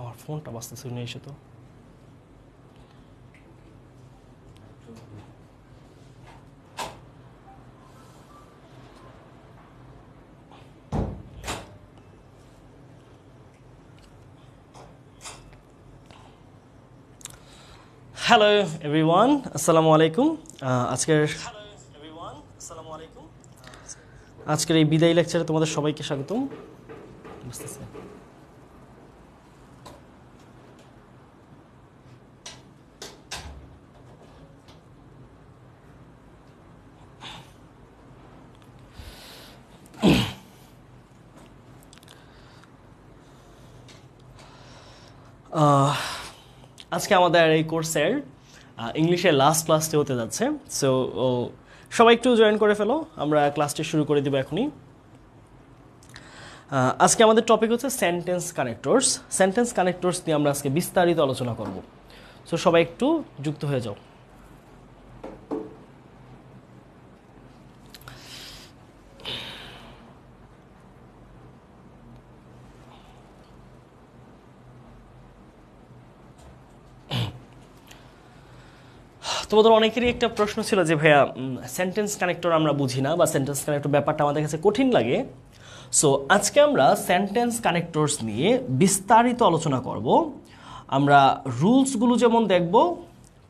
আমার ফোনটা বাজতেছে নিয়ে এসে তো হ্যালো এভরিওয়ান আসসালামু আলাইকুম আজকের এই বিদায়ী লেকচারে তোমাদের সবাইকে স্বাগতম। বুঝতেছে আজকে আমাদের এই কোর্সের ইংলিশের লাস্ট ক্লাসটি হতে যাচ্ছে। সো সবাই একটু জয়েন করে ফেলো, আমরা ক্লাসটি শুরু করে দেবো এখনই। আজকে আমাদের টপিক হচ্ছে সেন্টেন্স কানেক্টরস। সেন্টেন্স কানেক্টরস নিয়ে আমরা আজকে বিস্তারিত আলোচনা করব। সো সবাই একটু যুক্ত হয়ে যাও। তোমাদের অনেকেরই একটা প্রশ্ন ছিল যে ভাইয়া সেন্টেন্স কানেক্টর আমরা বুঝি না, বা সেন্টেন্স কানেক্টর ব্যাপারটা আমাদের কাছে কঠিন লাগে। সো আজকে আমরা সেন্টেন্স কানেক্টরস নিয়ে বিস্তারিত আলোচনা করব। আমরা রুলসগুলো যেমন দেখব,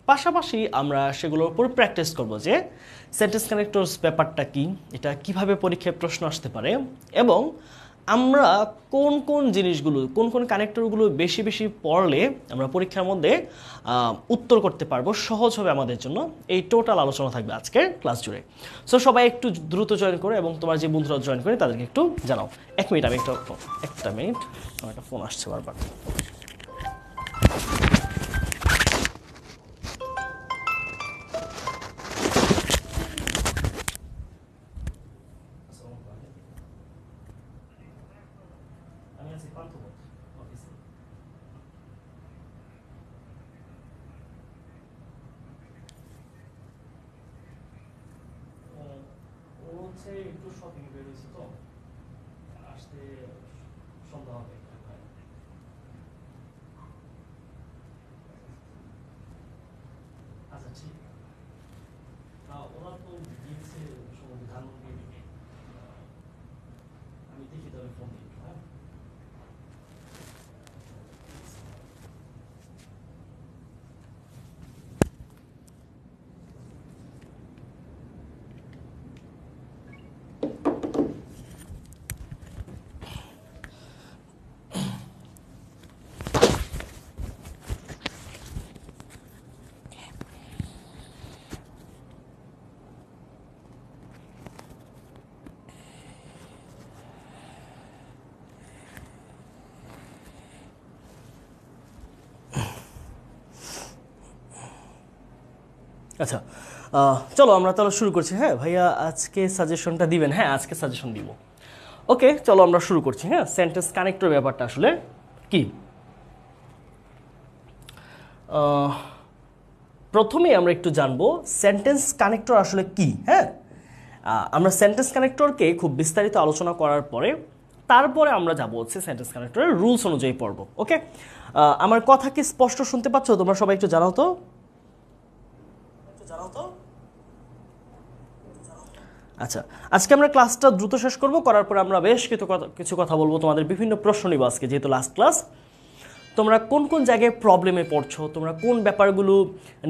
পাশাপাশি আমরা সেগুলোর উপর প্র্যাকটিস করব যে সেন্টেন্স কানেক্টরস ব্যাপারটা কি, এটা কিভাবে পরীক্ষায় প্রশ্ন আসতে পারে, এবং আমরা কোন কোন জিনিসগুলো, কোন কোন কানেক্টরগুলো বেশি বেশি পড়লে আমরা পরীক্ষার মধ্যে উত্তর করতে পারবো, সহজ হবে আমাদের জন্য। এই টোটাল আলোচনা থাকবে আজকের ক্লাস জুড়ে। সো সবাই একটু দ্রুত জয়েন করে, এবং তোমার যে বন্ধুরা জয়েন করে তাদেরকে একটু জানাও। এক মিনিট, আমি একটা মিনিট, আমার একটা ফোন আসছে বারবার। একটু শপিং বেরিয়েছে তো, আসতে সন্ধ্যা হবে। আচ্ছা ঠিক, ওরা তো গিয়েছে ধানমন্ডি দিকে, আমি দেখি তবে ফোন দিই। হ্যাঁ আচ্ছা, চলো আমরা তাহলে শুরু করছি। হ্যাঁ ভাইয়া আজকে সাজেশনটা দিবেন? হ্যাঁ আজকে সাজেশন দিব। ওকে চলো আমরা শুরু করছি। হ্যাঁ সেন্টেন্স কানেক্টর ব্যাপারটা আসলে কি, প্রথমেই আমরা একটু জানবো সেন্টেন্স কানেক্টর আসলে কি। হ্যাঁ আমরা সেন্টেন্স কানেক্টরকে খুব বিস্তারিত আলোচনা করার পরে তারপরে আমরা যাবো হচ্ছে সেন্টেন্স কানেক্টরের রুলস অনুযায়ী পড়বো। ওকে, আমার কথা কি স্পষ্ট শুনতে পাচ্ছ তোমরা সবাই? একটু জানাও তো। আচ্ছা, আজকে আমরা ক্লাসটা দ্রুত শেষ করব, করার পরে আমরা বেশ কিছু কথা বলবো, তোমাদের বিভিন্ন প্রশ্ন নিব আজকে, যেহেতু লাস্ট ক্লাস। তোমরা কোন কোন জায়গায় প্রবলেমে পড়ছো, তোমরা কোন ব্যাপারগুলো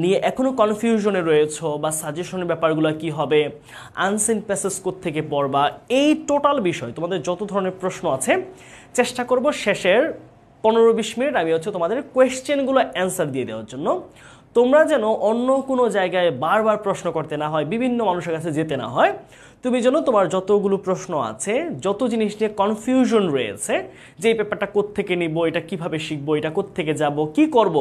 নিয়ে এখনও কনফিউশনে রয়েছো, বা সাজেশনের ব্যাপারগুলো কি হবে, আনসিন প্যাসেজ থেকে পড়বা, এই টোটাল বিষয় তোমাদের যত ধরনের প্রশ্ন আছে চেষ্টা করব শেষের 15-20 মিনিট আমি হচ্ছে তোমাদের কোয়েশ্চেনগুলো অ্যান্সার দিয়ে দেওয়ার জন্য। তোমরা যেন অন্য কোনো জায়গায় বারবার প্রশ্ন করতে না হয়, বিভিন্ন মানুষের কাছে যেতে না হয়। তুমি যেন তোমার যতগুলো প্রশ্ন আছে, যত জিনিস নিয়ে কনফিউশন রয়েছে, যে এই পেপারটা কোত্থেকে নিব, এটা কিভাবে শিখবো, এটা কোত্থেকে যাব, কি করব।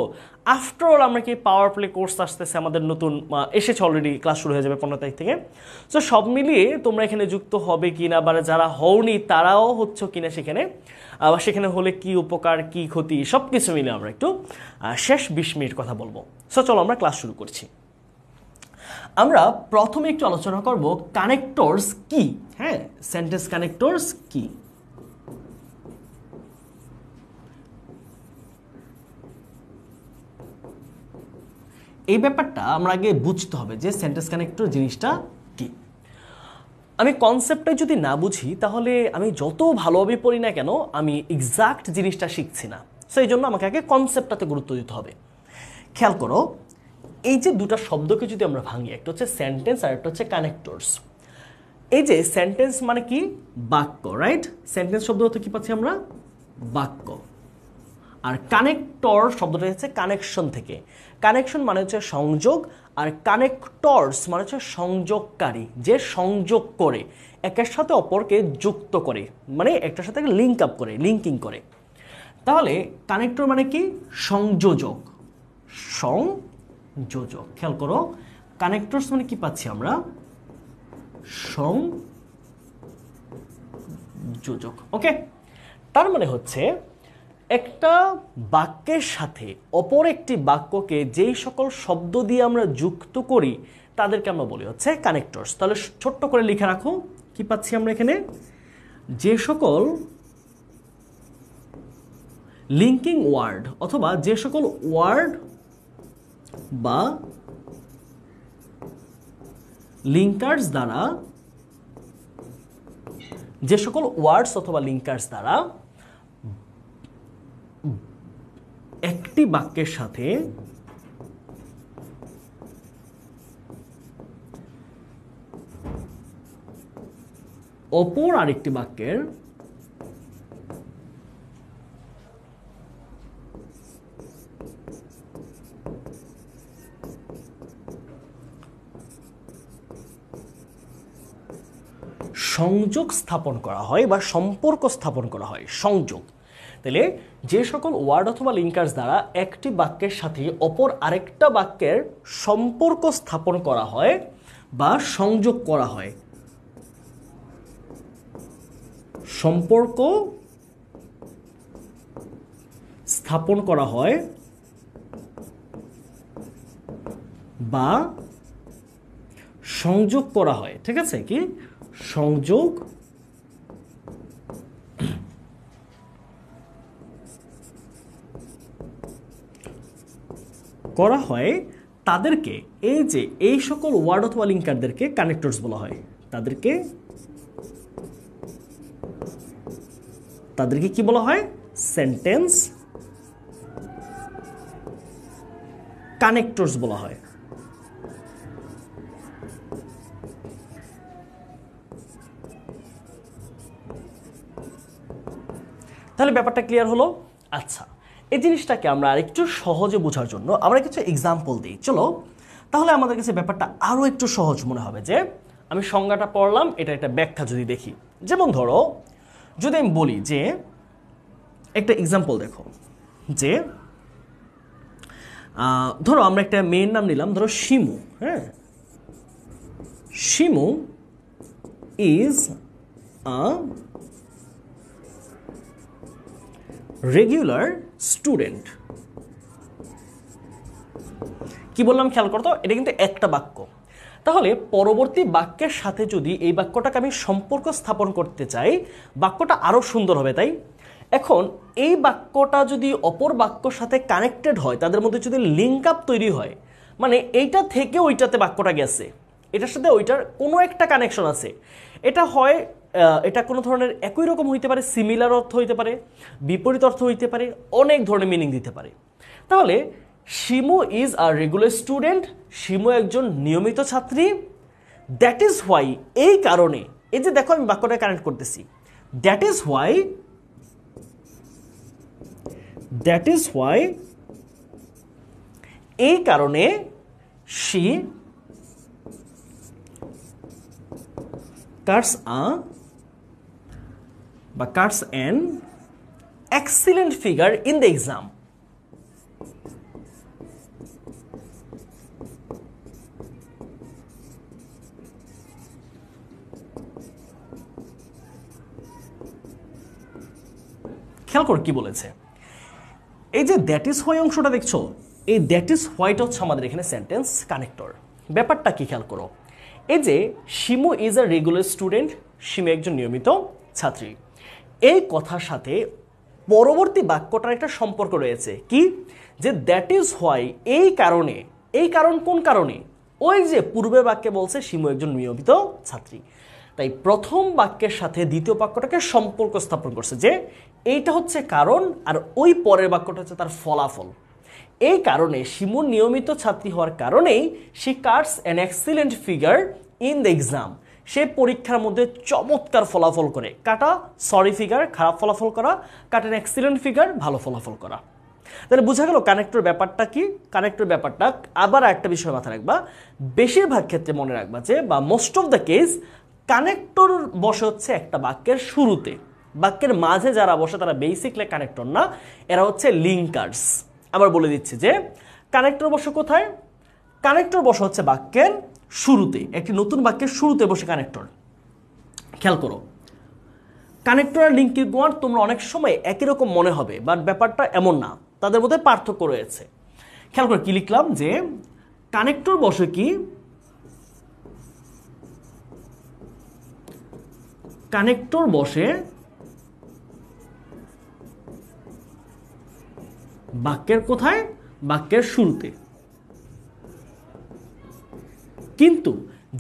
আফটার অল আমরা কি পাওয়ার প্লে কোর্স আসতেছে আমাদের নতুন, এসেছে অলরেডি, ক্লাস শুরু হয়ে যাবে 15 তারিখ থেকে। সো সব মিলিয়ে তোমরা এখানে যুক্ত হবে কিনা, বা যারা হওনি তারাও হচ্ছে কিনা সেখানে, আবার সেখানে হলে কি উপকার কি ক্ষতি, সব কিছু মিলে আমরা একটু শেষ 20 মিনিট কথা বলবো। সো চলো আমরা ক্লাস শুরু করছি। আমরা প্রথমে একটু আলোচনা করব কানেক্টরস কি। হ্যাঁ সেন্টেন্স কানেক্টরস কি। এই ব্যাপারটা আমরা আগে বুঝতে হবে যে সেন্টেন্স কানেক্টর জিনিসটা কি। আমি কনসেপ্টটা যদি না বুঝি তাহলে আমি যত ভালোভাবে পড়ি না কেন আমি এক্সাক্ট জিনিসটা শিখছি না। সেই জন্য আমাকে আগে কনসেপ্টটাতে গুরুত্ব দিতে হবে। খেয়াল করো, এই যে দুটো শব্দকে যদি আমরা ভাঙি, একটা হচ্ছে সেন্টেন্স আর একটা হচ্ছে কানেক্টরস। এই যে সেন্টেন্স মানে কি? বাক্য, রাইট? সেন্টেন্স শব্দ হতে কি পাচ্ছি আমরা? বাক্য। আর কানেক্টর শব্দটা হচ্ছে কানেকশন থেকে। কানেকশন মানে হচ্ছে সংযোগ, আর কানেক্টরস মানে হচ্ছে সংযোগকারী, যে সংযোগ করে একের সাথে অপরকে যুক্ত করে, মানে একটার সাথে লিঙ্ক আপ করে, লিঙ্কিং করে। তাহলে কানেক্টর মানে কি? সংযোজক। সংযোজক। খেয়াল করো, কানেক্টরস মানে কি পাচ্ছি আমরা? সংযোজক। ওকে, তার মানে হচ্ছে একটা বাক্যের সাথে অপর একটি বাক্যকে যেই সকল শব্দ দিয়ে আমরা যুক্ত করি তাদেরকে আমরা বলি হচ্ছে কানেক্টরস। তাহলে ছোট্ট করে লিখে রাখো, কি পাচ্ছি আমরা এখানে? যে সকল লিঙ্কিং ওয়ার্ড অথবা যে সকল ওয়ার্ড বা লিঙ্কার্স দ্বারা, যে সকল ওয়ার্ডস অথবা লিঙ্কার্স দ্বারা একটি বাক্যের সাথে অপর আরেকটি বাক্যের সংযোগ স্থাপন করা হয় বা সম্পর্ক স্থাপন করা হয়। সংযোগ। তাহলে যে সকল ওয়ার্ড অথবা লিঙ্কার্স দ্বারা একটি বাক্যের সাথে অপর আরেকটা বাক্যের সম্পর্ক স্থাপন করা হয় বা সংযোগ করা হয়, সম্পর্ক স্থাপন করা হয় বা সংযোগ করা হয়, ঠিক আছে? কি সংযোগ করা হয়, তাদেরকে এই যে এই সকল ওয়ার্ড অথবা লিঙ্কারদেরকে কানেক্টরস বলা হয়। তাদেরকে কি বলা হয়? সেন্টেন্স কানেক্টরস বলা হয়। তাহলে ব্যাপারটা ক্লিয়ার হলো? আচ্ছা, এই জিনিসটাকে আমরা আরেকটু সহজে বোঝার জন্য আমরা কিছু এক্সাম্পল দিই। চলো, তাহলে আমাদের কাছে ব্যাপারটা আরো একটু সহজ মনে হবে। যে আমি সংজ্ঞাটা পড়লাম, এটা একটা ব্যাখ্যা যদি দেখি, যেমন ধরো যদি আমি বলি যে একটা এক্সাম্পল দেখো, যে ধরো আমরা একটা মেয়ের নাম নিলাম, ধরো শিমু। হ্যাঁ, Shimu is a regular student. কি বললাম খেয়াল করতো? এটা কিন্তু একটা বাক্য। তাহলে পরবর্তী বাক্যের সাথে যদি এই বাক্যটাকে আমি সম্পর্ক স্থাপন করতে চাই, বাক্যটা আরো সুন্দর হবে। তাই এখন এই বাক্যটা যদি অপর বাক্যর সাথে কানেক্টেড হয়, তাদের মধ্যে যদি লিঙ্ক আপ তৈরি হয়, মানে এইটা থেকে ওইটাতে বাক্যটা গেছে, এটার সাথে ওইটার কোনো একটা কানেকশন আছে, এটা হয় এটা কোনো ধরনের একই রকম হইতে পারে, সিমিলার অর্থ হইতে পারে, বিপরীত অর্থ হইতে পারে, অনেক ধরনের মিনিং দিতে পারে। তাহলে Shimu is a regular student, Shimu একজন নিয়মিত ছাত্রী। দ্যাট ইজ হোয়াই, এই কারণে, এই যে দেখো আমি বাক্যটা কানেক্ট করতেছি, দ্যাট ইজ হোয়াই, এই কারণে she Katz an excellent figure in the exam. খেয়াল কর কি বলেছে, এই যে দ্যাট ইজ হোয়াই অংশটা দেখছো, এই দ্যাট ইজ হোয়াইটা হচ্ছে আমাদের এখানে সেন্টেন্স কানেক্টর। ব্যাপারটা কি খেয়াল করো, এই যে Shimu is a regular student, Shimu একজন নিয়মিত ছাত্রী, এই কথার সাথে পরবর্তী বাক্যটার একটা সম্পর্ক রয়েছে। কি? যে দ্যাট ইজ হোয়াই, এই কারণে এই কারণ কোন কারণে? ওই যে পূর্বের বাক্যে বলছে শিমু একজন নিয়মিত ছাত্রী, তাই প্রথম বাক্যের সাথে দ্বিতীয় বাক্যটাকে সম্পর্ক স্থাপন করছে যে এইটা হচ্ছে কারণ আর ওই পরের বাক্যটা হচ্ছে তার ফলাফল। এই কারণে শিমুর নিয়মিত ছাত্রী হওয়ার কারণেই she cuts an excellent figure in the exam, সে পরীক্ষার মধ্যে চমৎকার ফলাফল করে। কাটা সরি ফিগার খারাপ ফলাফল করা, কাট অ্যান এক্সিলেন্ট ফিগার ভালো ফলাফল করা। তাহলে বোঝা গেল কানেক্টর ব্যাপারটা কি। কানেক্টর ব্যাপারটা আবার একটা বিষয় মাথায় রাখবা, বেশিরভাগ ক্ষেত্রে মনে রাখবা যে বা most of the case connector বসে হচ্ছে একটা বাক্যের শুরুতে, বাক্যের মাঝে যারা বসে তারা বেসিকলি কানেক্টর না, এরা হচ্ছে লিঙ্কার্স। আবার বলে দিচ্ছে যে কানেক্টর বসে কোথায়? কানেক্টর বসে হচ্ছে বাক্যের শুরুতে, একটি নতুন বাক্যের শুরুতে বসে কানেক্টর। খেয়াল করো, কানেক্টর আর লিঙ্কিং ওয়ার্ড তোমরা অনেক সময় একই রকম মনে হবে, বাট ব্যাপারটা এমন না, তাদের মধ্যে পার্থক্য রয়েছে। খেয়াল করে কি লিখলাম যে কানেক্টর বসে কি, কানেক্টর বসে বাক্যের কোথায়? বাক্যের শুরুতে। কিন্তু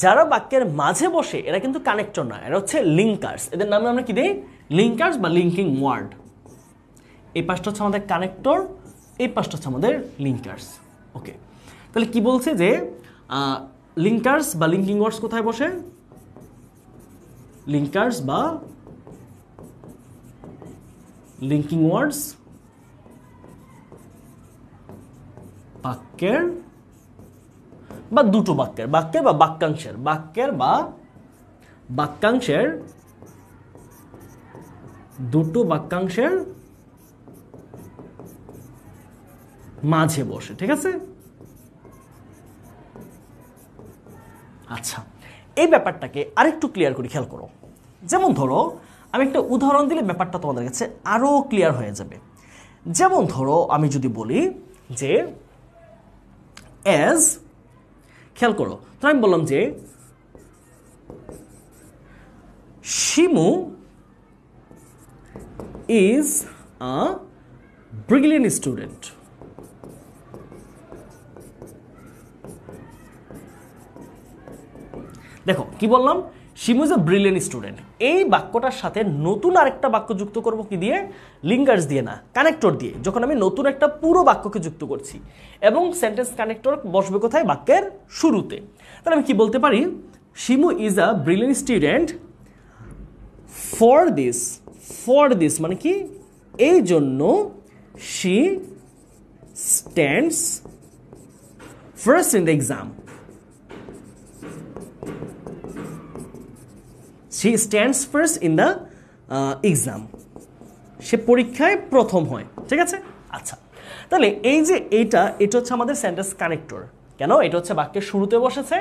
যারা বাক্যের মাঝে বসে এরা কিন্তু কানেক্টর না, এরা হচ্ছে লিঙ্কার্স। এদের নামে আমরা কি দিই? লিঙ্কার্স বা লিঙ্কিং ওয়ার্ড। এই পাশটা হচ্ছে আমাদের কানেক্টর, এই পাশটা হচ্ছে আমাদের লিঙ্কার্স। ওকে, তাহলে কি বলছে যে লিঙ্কার্স বা লিঙ্কিং ওয়ার্ডস কোথায় বসে? লিঙ্কার্স বা লিঙ্কিং ওয়ার্ডস বাক্যের বা দুটো বাক্যের, বাক্যের বা বাক্যাংশের, বাক্যের বা বাক্যাংশের, দুটো বাক্যাংশের মাঝে বসে। ঠিক আছে? আচ্ছা, এই ব্যাপারটাকে আরেকটু ক্লিয়ার করি, খেয়াল করো। যেমন ধরো আমি একটা উদাহরণ দিলে ব্যাপারটা তোমাদের কাছে আরো ক্লিয়ার হয়ে যাবে। যেমন ধরো আমি যদি বলি যে অ্যাজ, খেয়াল করো, তো আমি বললাম যে Shimu is a brilliant student. দেখো কি বললাম, Shimu is a brilliant student. এই বাক্যটার সাথে নতুন আরেকটা বাক্য যুক্ত করব কি দিয়ে? লিঙ্কার্স দিয়ে না, কানেক্টর দিয়ে। যখন আমি নতুন একটা পুরো বাক্যকে যুক্ত করছি এবং সেন্টেন্স কানেক্টর বসবে কোথায়? বাক্যের শুরুতে। তাহলে আমি কি বলতে পারি? Shimu is a brilliant student for this, for this মানে কি? এই জন্য she stands first in the exam. She stands first in the exam. সে পরীক্ষায় প্রথম হয়। ঠিক আছে? আচ্ছা, তাহলে এই যে এটা হচ্ছে আমাদের সেন্টেন্স কানেক্টর। কেন? এটা হচ্ছে বাক্যের শুরুতে বসেছে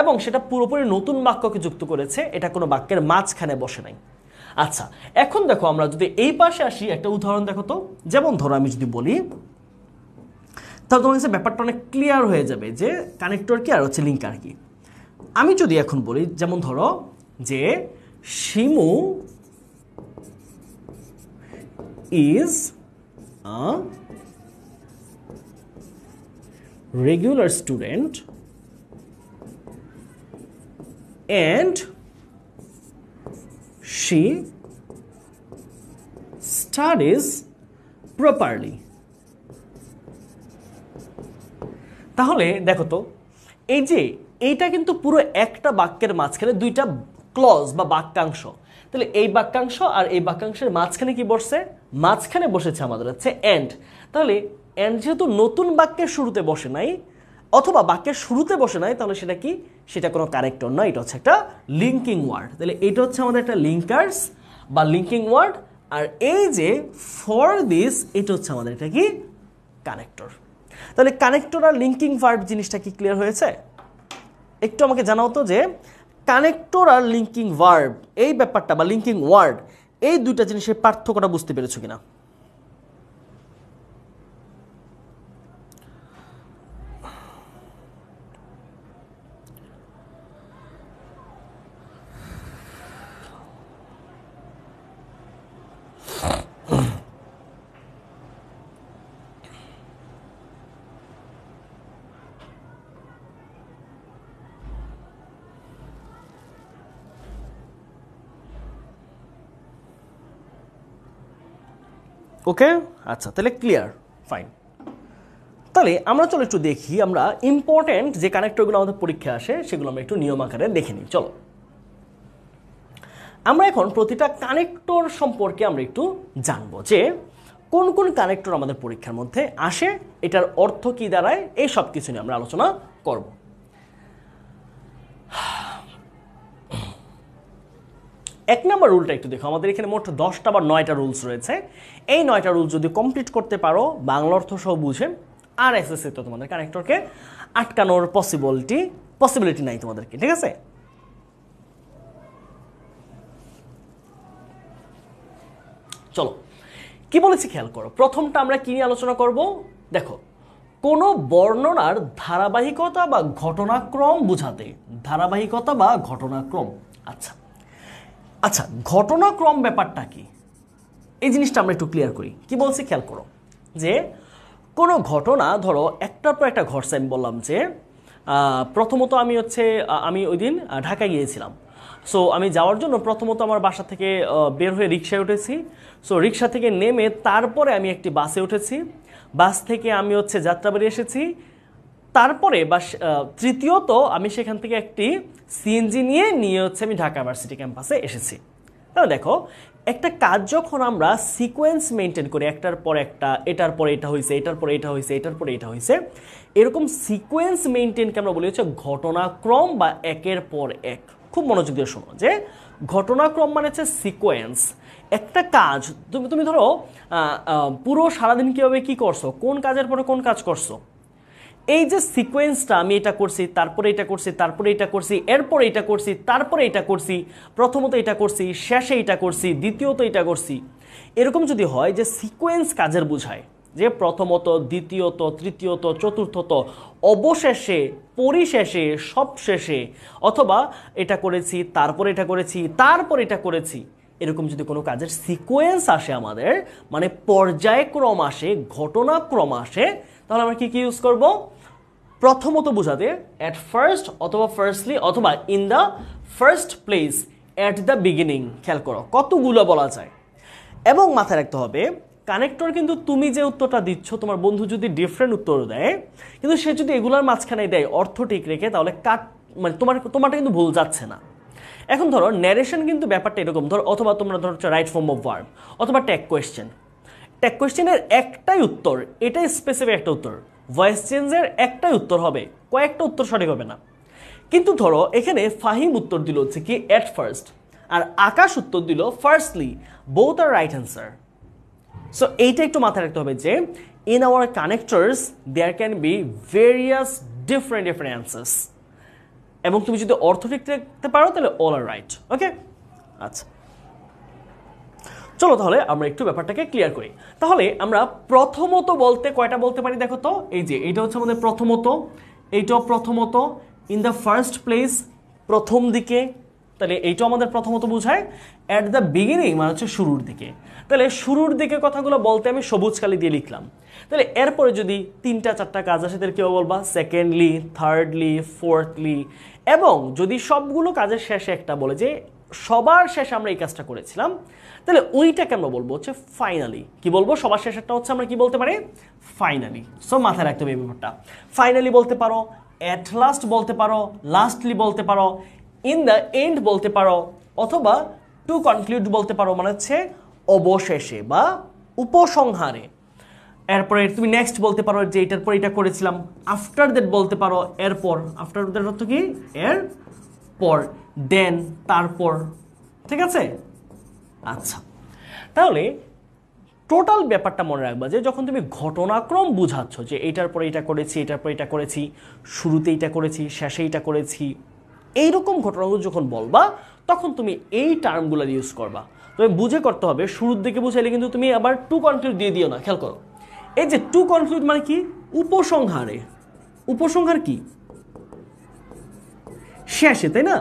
এবং সেটা পুরোপুরি নতুন বাক্যকে যুক্ত করেছে, এটা কোনো বাক্যের মাঝখানে বসে নাই। আচ্ছা, এখন দেখো আমরা যদি এই পাশে আসি, একটা উদাহরণ দেখো তো। যেমন ধরো আমি যদি বলি, তাহলে তোমার কাছে ব্যাপারটা অনেক ক্লিয়ার হয়ে যাবে যে কানেক্টর কি আর হচ্ছে লিঙ্কার কি। আমি যদি এখন বলি, যেমন ধরো যে Shimu is a regular student and she studies properly. তাহলে দেখো তো, এই যে এইটা কিন্তু পুরো একটা বাক্যের মাঝখানে দুইটা ক্লজ বা বাক্যাংশ। তাহলে এই বাক্যাংশ আর এই বাক্যাংশের মাঝখানে কি বসছে? মাঝখানে বসেছে আমাদের হচ্ছে এন্ড। তাহলে এন্ড যেহেতু নতুন বাক্যের শুরুতে বসে নাই অথবা বাক্যের শুরুতে বসে নাই, তাহলে সেটা কি? সেটা কোনো কানেক্টর না, এটা হচ্ছে একটা লিঙ্কিং ওয়ার্ড। তাহলে এটা হচ্ছে আমাদের একটা লিঙ্কার্স বা লিঙ্কিং ওয়ার্ড। আর এই যে ফর দিস, এটা হচ্ছে আমাদের এটা কি? কানেক্টর। তাহলে কানেক্টর আর লিঙ্কিং ভার্ব জিনিসটা কি ক্লিয়ার হয়েছে? একটু আমাকে জানাও তো যে কানেক্টর আর লিঙ্কিং ভার্ব এই ব্যাপারটা বা লিঙ্কিং ওয়ার্ড, এই দুইটা জিনিসের পার্থক্যটা বুঝতে পেরেছো কিনা? ওকে, আচ্ছা তাহলে ক্লিয়ার, ফাইন। তাহলে আমরা চলো একটু দেখি, আমরা ইম্পর্টেন্ট যে কানেক্টরগুলো আমাদের পরীক্ষায় আসে সেগুলো আমরা একটু নিয়ম আকারে দেখে নিই। চলো আমরা এখন প্রতিটা কানেক্টর সম্পর্কে আমরা একটু জানবো যে কোন কোন কানেক্টর আমাদের পরীক্ষার মধ্যে আসে, এটার অর্থ কি দাঁড়ায়, এই সব কিছু নিয়ে আমরা আলোচনা করব। এক নম্বর রুলটা একটু দেখো, আমাদের এখানে মোট 10টা বা 9টা রুলস রয়েছে। এই 9টা রুল যদি কমপ্লিট করতে পারো, বাংলা অর্থ সহ বুঝে, আর এসএসসি তো তোমাদের কানেক্টরকে আটকানোর পসিবিলিটি নাই তোমাদেরকে, ঠিক আছে? চলো কি বলেছি খেয়াল করো। প্রথমটা আমরা কি নিয়ে আলোচনা করব, দেখো কোনো বর্ণনার ধারাবাহিকতা বা ঘটনাক্রম বুঝাতে, ধারাবাহিকতা বা ঘটনাক্রম। আচ্ছা আচ্ছা, ঘটনাক্রম ব্যাপারটা কি, এই জিনিসটা আমরা একটু ক্লিয়ার করি। কি বলছি খেয়াল করো, যে কোনো ঘটনা ধরো একটার পর একটা ঘটছে। আমি বললাম যে প্রথমত আমি ওই দিন ঢাকায় গিয়েছিলাম। সো আমি যাওয়ার জন্য প্রথমত আমার বাসা থেকে বের হয়ে রিক্সায় উঠেছি। সো রিক্সা থেকে নেমে তারপরে আমি একটি বাসে উঠেছি। বাস থেকে আমি যাত্রাবাড়ি এসেছি। তারপরে তৃতীয়ত আমি সেখান থেকে একটি সিএনজি নিয়ে আমি ঢাকা ভার্সিটি ক্যাম্পাসে এসেছি। তাহলে দেখো একটা কাজ যখন আমরা সিকোয়েন্স মেনটেন করি, একটার পর একটা, এটার পরে এটা হয়েছে, এটার পরে এটা হয়েছে, এটার পরে এটা হয়েছে, এরকম সিকোয়েন্স মেনটেনকে আমরা বলি ঘটনাক্রম বা একের পর এক। খুব মনোযোগ দিয়ে শোনো যে ঘটনাক্রম মানে হচ্ছে সিকোয়েন্স। একটা কাজ তুমি ধরো পুরো সারাদিন কীভাবে কী করছো, কোন কাজের পরে কোন কাজ করছো, এই যে সিকোয়েন্সটা, আমি এটা করছি, তারপরে এটা করছি, তারপরে এটা করছি, এরপরে এটা করছি, তারপরে এটা করছি, প্রথমত এটা করছি, শেষে এটা করছি, দ্বিতীয়ত এটা করছি, এরকম যদি হয় যে সিকোয়েন্স কাজের বোঝায়, যে প্রথমত, দ্বিতীয়ত, তৃতীয়ত, চতুর্থত, অবশেষে, পরিশেষে, সবশেষে, অথবা এটা করেছি, তারপরে এটা করেছি, তারপর এটা করেছি, এরকম যদি কোনো কাজের সিকোয়েন্স আসে আমাদের, মানে পর্যায়ক্রম আসে, ঘটনাক্রম আসে, তাহলে আমরা কি ইউজ করব? প্রথমত বোঝাতে অ্যাট ফার্স্ট, অথবা ফার্স্টলি, অথবা in the first place, at the beginning. খেয়াল করো কতগুলো বলা যায়। এবং মাথায় রাখতে হবে কানেক্টর কিন্তু তুমি যে উত্তরটা দিচ্ছ, তোমার বন্ধু যদি ডিফারেন্ট উত্তর দেয়, কিন্তু সে যদি এগুলোর মাঝখানে দেয় অর্থ ঠিক রেখে, তাহলে মানে তোমারটা কিন্তু ভুল যাচ্ছে না। এখন ধরো ন্যারেশন কিন্তু ব্যাপারটা এরকম, অথবা তোমরা ধরো রাইট ফর্ম অফ ভার্ব, অথবা ট্যাগ কোয়েশ্চেন। ট্যাগ কোয়েশ্চেনের একটাই উত্তর, এটাই স্পেসিফিক একটা উত্তর। ভয়েস চেঞ্জের একটাই উত্তর হবে, কয়েকটা উত্তর সঠিক হবে না। কিন্তু ধরো এখানে ফাহিম উত্তর দিল কি অ্যাট ফার্স্ট, আর আকাশ উত্তর দিল firstly, both are right answer. So এইটা একটু মাথায় রাখতে হবে যে in our connectors there can be various different answers, এবং তুমি যদি অর্থ ঠিক রাখতে পারো তাহলে অল আর রাইট। ওকে, আচ্ছা চলো তাহলে আমরা একটু ব্যাপারটাকে ক্লিয়ার করি। তাহলে আমরা প্রথমত বলতে কয়টা বলতে পারি দেখো তো, এই যে এইটা আমাদের প্রথমত, এইটাও প্রথমত, ইন দ্য ফার্স্ট প্লেস, প্রথম দিকে, তাহলে এইটাও আমাদের প্রথমত বোঝায়। অ্যাট দ্য বিগিনিং মানে শুরুর দিকে। তাহলে শুরুর দিকে কথাগুলো বলতে আমি সবুজ কালি দিয়ে লিখলাম। তাহলে এরপরে যদি 3টা 4টা কাজ আসে তাহলে কেউ বলবা সেকেন্ডলি, থার্ডলি, ফোর্থলি, এবং যদি সবগুলো কাজের শেষে একটা বলে যে সবার শেষে আমরা এই কাজটা করেছিলাম, তাহলে ওইটাকে আমরা বলবো ফাইনালি। কি বলবো? সবার শেষেরটা আমরা কি বলতে পারি? ফাইনালি। সো মাথায় রাখতে হবে এই ব্যাপারটা। ফাইনালি বলতে পারো, অ্যাট লাস্ট বলতে পারো, লাস্টলি বলতে পারো, ইন দ্য এন্ড বলতে পারো, অথবা টু কনক্লুড বলতে পারো, মানে অবশেষে বা উপসংহারে। এরপরে তুমি নেক্সট বলতে পারো যে এটার পর এটা করেছিলাম। আফটার দ্যাট বলতে পারো এরপর। আফটার দ্যাট অর্থ কি? এর পর। দেন, তারপর। ঠিক আছে? আচ্ছা, তাহলে টোটাল ব্যাপারটা মনে রাখবা যে যখন তুমি ঘটনাক্রম বুঝাচ্ছ যে এটার পরে এটা করেছি, এটার পরে এটা করেছি, শুরুতে এটা করেছি, শেষে এটা করেছি, এইরকম ঘটনাগুলো যখন বলবা তখন তুমি এই টার্মগুলো ইউজ করবা। তবে বুঝে করতে হবে, শুরুর দিকে বুঝাইলে কিন্তু তুমি আবার টু কনক্লুড দিয়ে দিও না। খেয়াল করো, এই যে টু কনক্লুড মানে কি? উপসংহারে। উপসংহার কি? শেষে, তাই না?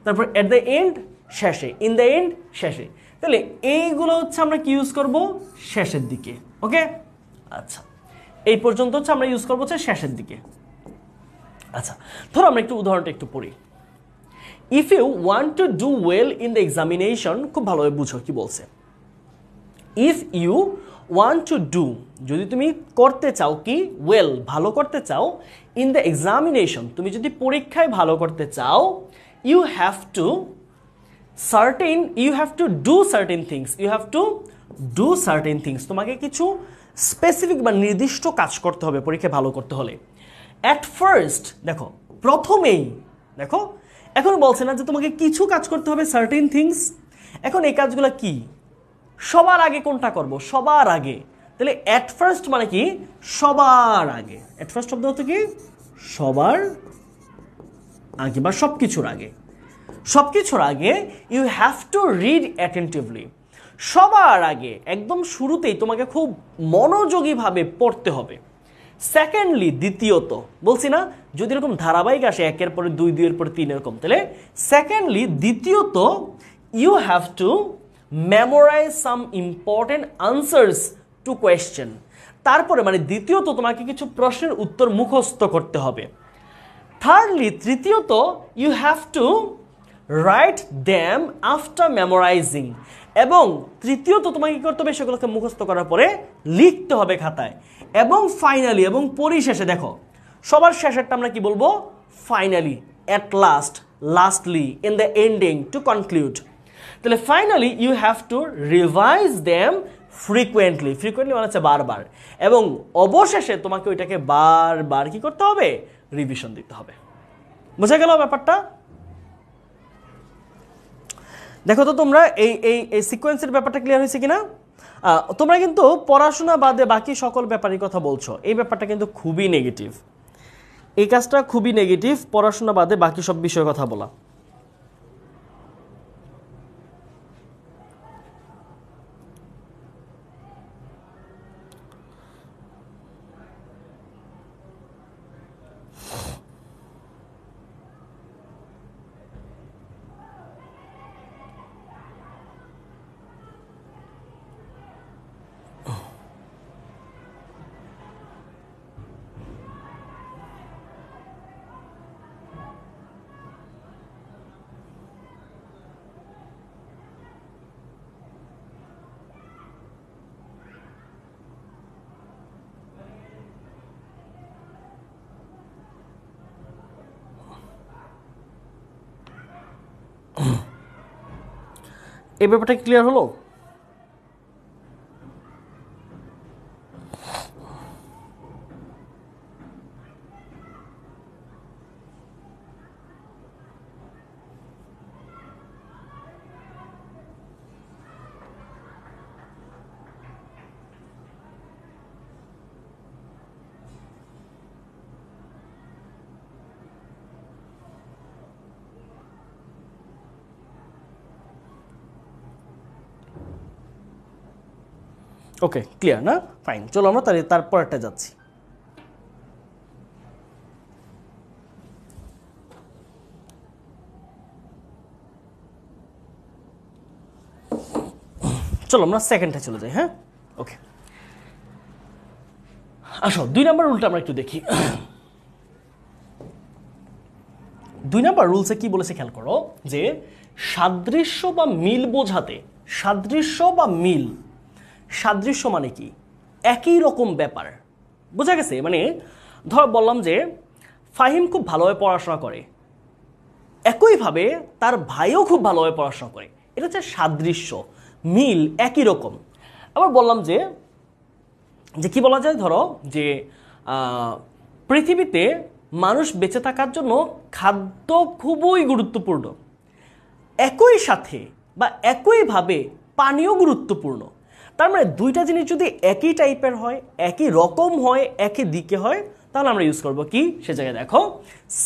তারপর এট দ্য এন্ড, শেষে। ইন দ্য এন্ড, শেষে। তাহলে এইগুলো আমরা কি ইউজ করব? শেষের দিকে। ওকে, আচ্ছা, এই পর্যন্ত আমরা ইউজ করবো শেষের দিকে। আচ্ছা, ধরো আমরা একটু উদাহরণটা একটু পড়ি। If you want to do well in the examination, খুব ভালোভাবে বুঝো কি বলছে। If you want to do, যদি তুমি করতে চাও কি ওয়েল ভালো করতে চাও, ইন দ্য এক্সামিনেশন তুমি যদি পরীক্ষায় ভালো করতে চাও, you have to do certain things, তোমাকে কিছু স্পেসিফিক বা নির্দিষ্ট কাজ করতে হবে পরীক্ষায় ভালো করতে হলে। at first দেখো প্রথমেই দেখো এখন বলছে না যে তোমাকে কিছু কাজ করতে হবে certain things, এখন এই কাজগুলো কি সবার আগে কোনটা করব, সবার আগে, তাহলে at first মানে কি সবার আগে, at first শব্দ হচ্ছে কি সবার আগে বা সবকিছুর আগে, সবকিছুর আগে you have to read attentively, সবার আগে একদম শুরুতেই তোমাকে খুব মনোযোগীভাবে পড়তে হবে। সেকেন্ডলি দ্বিতীয়ত বলছি না যদি এরকম ধারাবাহিক আসে একের পরে দুই, দুইয়ের পরে তিন এরকম, তাহলে সেকেন্ডলি দ্বিতীয়ত you have to memorise some important answers to question, তারপরে মানে দ্বিতীয়ত তোমাকে কিছু প্রশ্নের উত্তর মুখস্থ করতে হবে। থার্ডলি তৃতীয়ত you have to write them after memorising, এবং তৃতীয়ত তোমাকে কি করতে হবে সেগুলোকে মুখস্থ করার পরে লিখতে হবে খাতায়। এবং ফাইনালি এবং পরিশেষে দেখো সবার শেষেরটা আমরা কি বলবো finally, at last, lastly, in the ending, to conclude. তাহলে finally you have to revise them frequently, frequently মানে হচ্ছে বারবার, এবং অবশেষে তোমাকে ওইটাকে বারবার কি করতে হবে রিভিশন দিতে হবে। বোঝা গেল ব্যাপারটা? দেখো তো তোমরা এই এই এই সিকোয়েন্সের ব্যাপারটা ক্লিয়ার হয়েছে কিনা? তোমরা কিন্তু পড়াশোনা বাদে বাকি সকল ব্যাপারের কথা বলছো, এই ব্যাপারটা কিন্তু খুবই নেগেটিভ, এই কাজটা খুবই নেগেটিভ, পড়াশোনা বাদে বাকি সব বিষয়ের কথা বলা। এই ব্যাপারটা ক্লিয়ার হলো? ওকে, ক্লিয়ার না? ফাইন, চলো আমরা তাহলে তারপরটা যাচ্ছি। চলো আমরা সেকেন্ডটা চলে যাই। হ্যাঁ, ওকে, আসো 2 নম্বর রুলটা আমরা একটু দেখি। 2 নম্বর রুলসে কি বলেছে খেয়াল করো, যে সাদৃশ্য বা মিল বোঝাতে, সাদৃশ্য বা মিল, সাদৃশ্য মানে কি একই রকম ব্যাপার, বোঝা গেছে? মানে ধর বললাম যে ফাহিম খুব ভালোভাবে পড়াশোনা করে, একইভাবে তার ভাইও খুব ভালোভাবে পড়াশোনা করে, এটা হচ্ছে সাদৃশ্য, মিল, একই রকম। আবার বললাম যে কি বলা যায়, ধরো যে পৃথিবীতে মানুষ বেঁচে থাকার জন্য খাদ্য খুবই গুরুত্বপূর্ণ, একই সাথে বা একইভাবে পানীয় গুরুত্বপূর্ণ। তার মানে দুইটা জিনিস যদি একই টাইপের হয়, একই রকম হয়, একই দিকে হয়, তাহলে আমরা ইউজ করব কি সে জায়গায় দেখো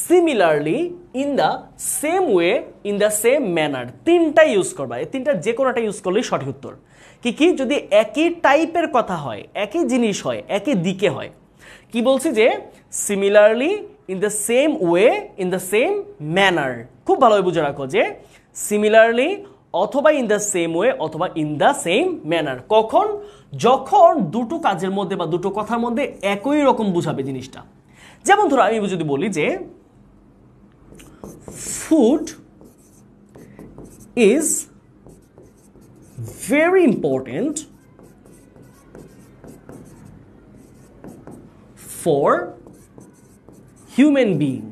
similarly, in the same way, in the same manner, তিনটাই ইউজ করবা। এই তিনটা যে কোনোটা ইউজ করলেই সঠিক উত্তর। কি কি যদি একই টাইপের কথা হয়, একই জিনিস হয়, একই দিকে হয়, কি বলছি যে similarly, in the same way, in the same manner. খুব ভালোভাবে বুঝে রাখো যে সিমিলারলি অথবা ইন দ্য সেম ওয়ে অথবা ইন দ্য সেম ম্যানার কখন, যখন দুটো কাজের মধ্যে বা দুটো কথার মধ্যে একই রকম বুঝাবে জিনিসটা। যেমন ধরো আমি যদি বলি যে food is very important for human being.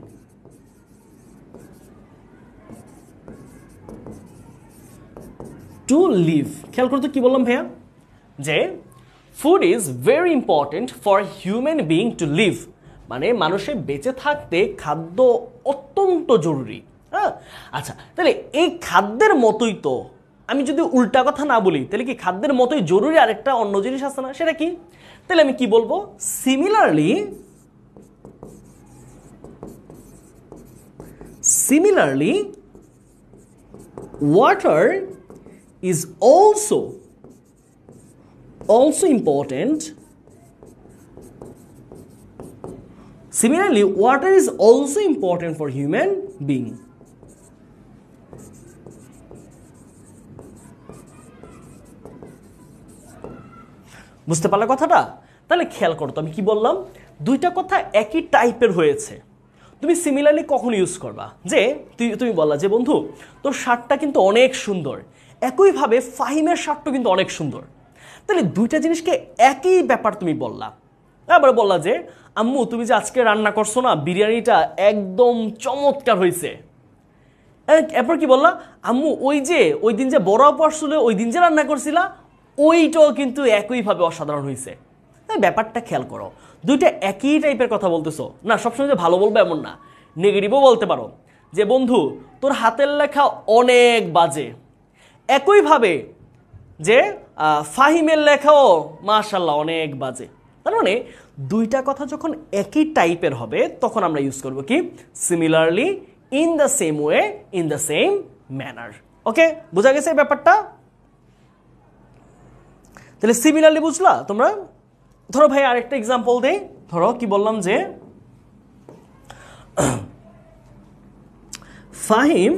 To live. খেয়াল করতে কি বললাম ভাইয়া, যে food is very important for human being to live, মানে মানুষের বেঁচে থাকতে খাদ্য অত্যন্ত জরুরি। হ্যাঁ, আচ্ছা, তাহলে এই খাদ্যের মতোই তো আমি যদি উল্টা কথা না বলি, তাহলে কি খাদ্যের মতোই জরুরি আরেকটা অন্য জিনিস আছে না, সেটা কি? তাহলে আমি কি বলবো? Similarly water is also important. Similarly, water is also important for human being. বুঝতে পারলে কথাটা? তাহলে খেয়াল করো তো আমি কি বললাম, দুইটা কথা একই টাইপের হয়েছে। তুমি সিমিলারলি কখন ইউজ করবা? যে তুমি বললা যে বন্ধু তোর শার্টটা কিন্তু অনেক সুন্দর, একইভাবে ফাহিমের শার্টটা কিন্তু অনেক সুন্দর। তাহলে দুইটা জিনিসকে একই ব্যাপার তুমি বললা। আবার বললা যে আম্মু তুমি যে আজকে রান্না করছো না, বিরিয়ানিটা একদম চমৎকার হয়েছে। এরপর কি বললা? আম্মু ওই দিন যে বড় আপু আসলে ওই দিন যে রান্না করছিলা ওইটাও কিন্তু একইভাবে অসাধারণ হয়েছে। ব্যাপারটা খেয়াল করো, দুইটা একই টাইপের কথা বলতেছো না। সবসময় যে ভালো বলবে এমন না, নেগেটিভও বলতে পারো যে বন্ধু তোর হাতের লেখা অনেক বাজে। একইভাবে যে ফাহিমের লেখাও মাশাআল্লাহ অনেক বাজে। তার মানে দুইটা কথা যখন একই টাইপের হবে তখন আমরা ইউজ করব কি? Similarly, in the same way, in the same manner. Okay, বোঝা গেছে এই ব্যাপারটা? তাহলে সিমিলারলি বুঝলা তোমরা? ধরো ভাই আরেকটা এক্সাম্পল দেই। ধরো কি বললাম যে Fahim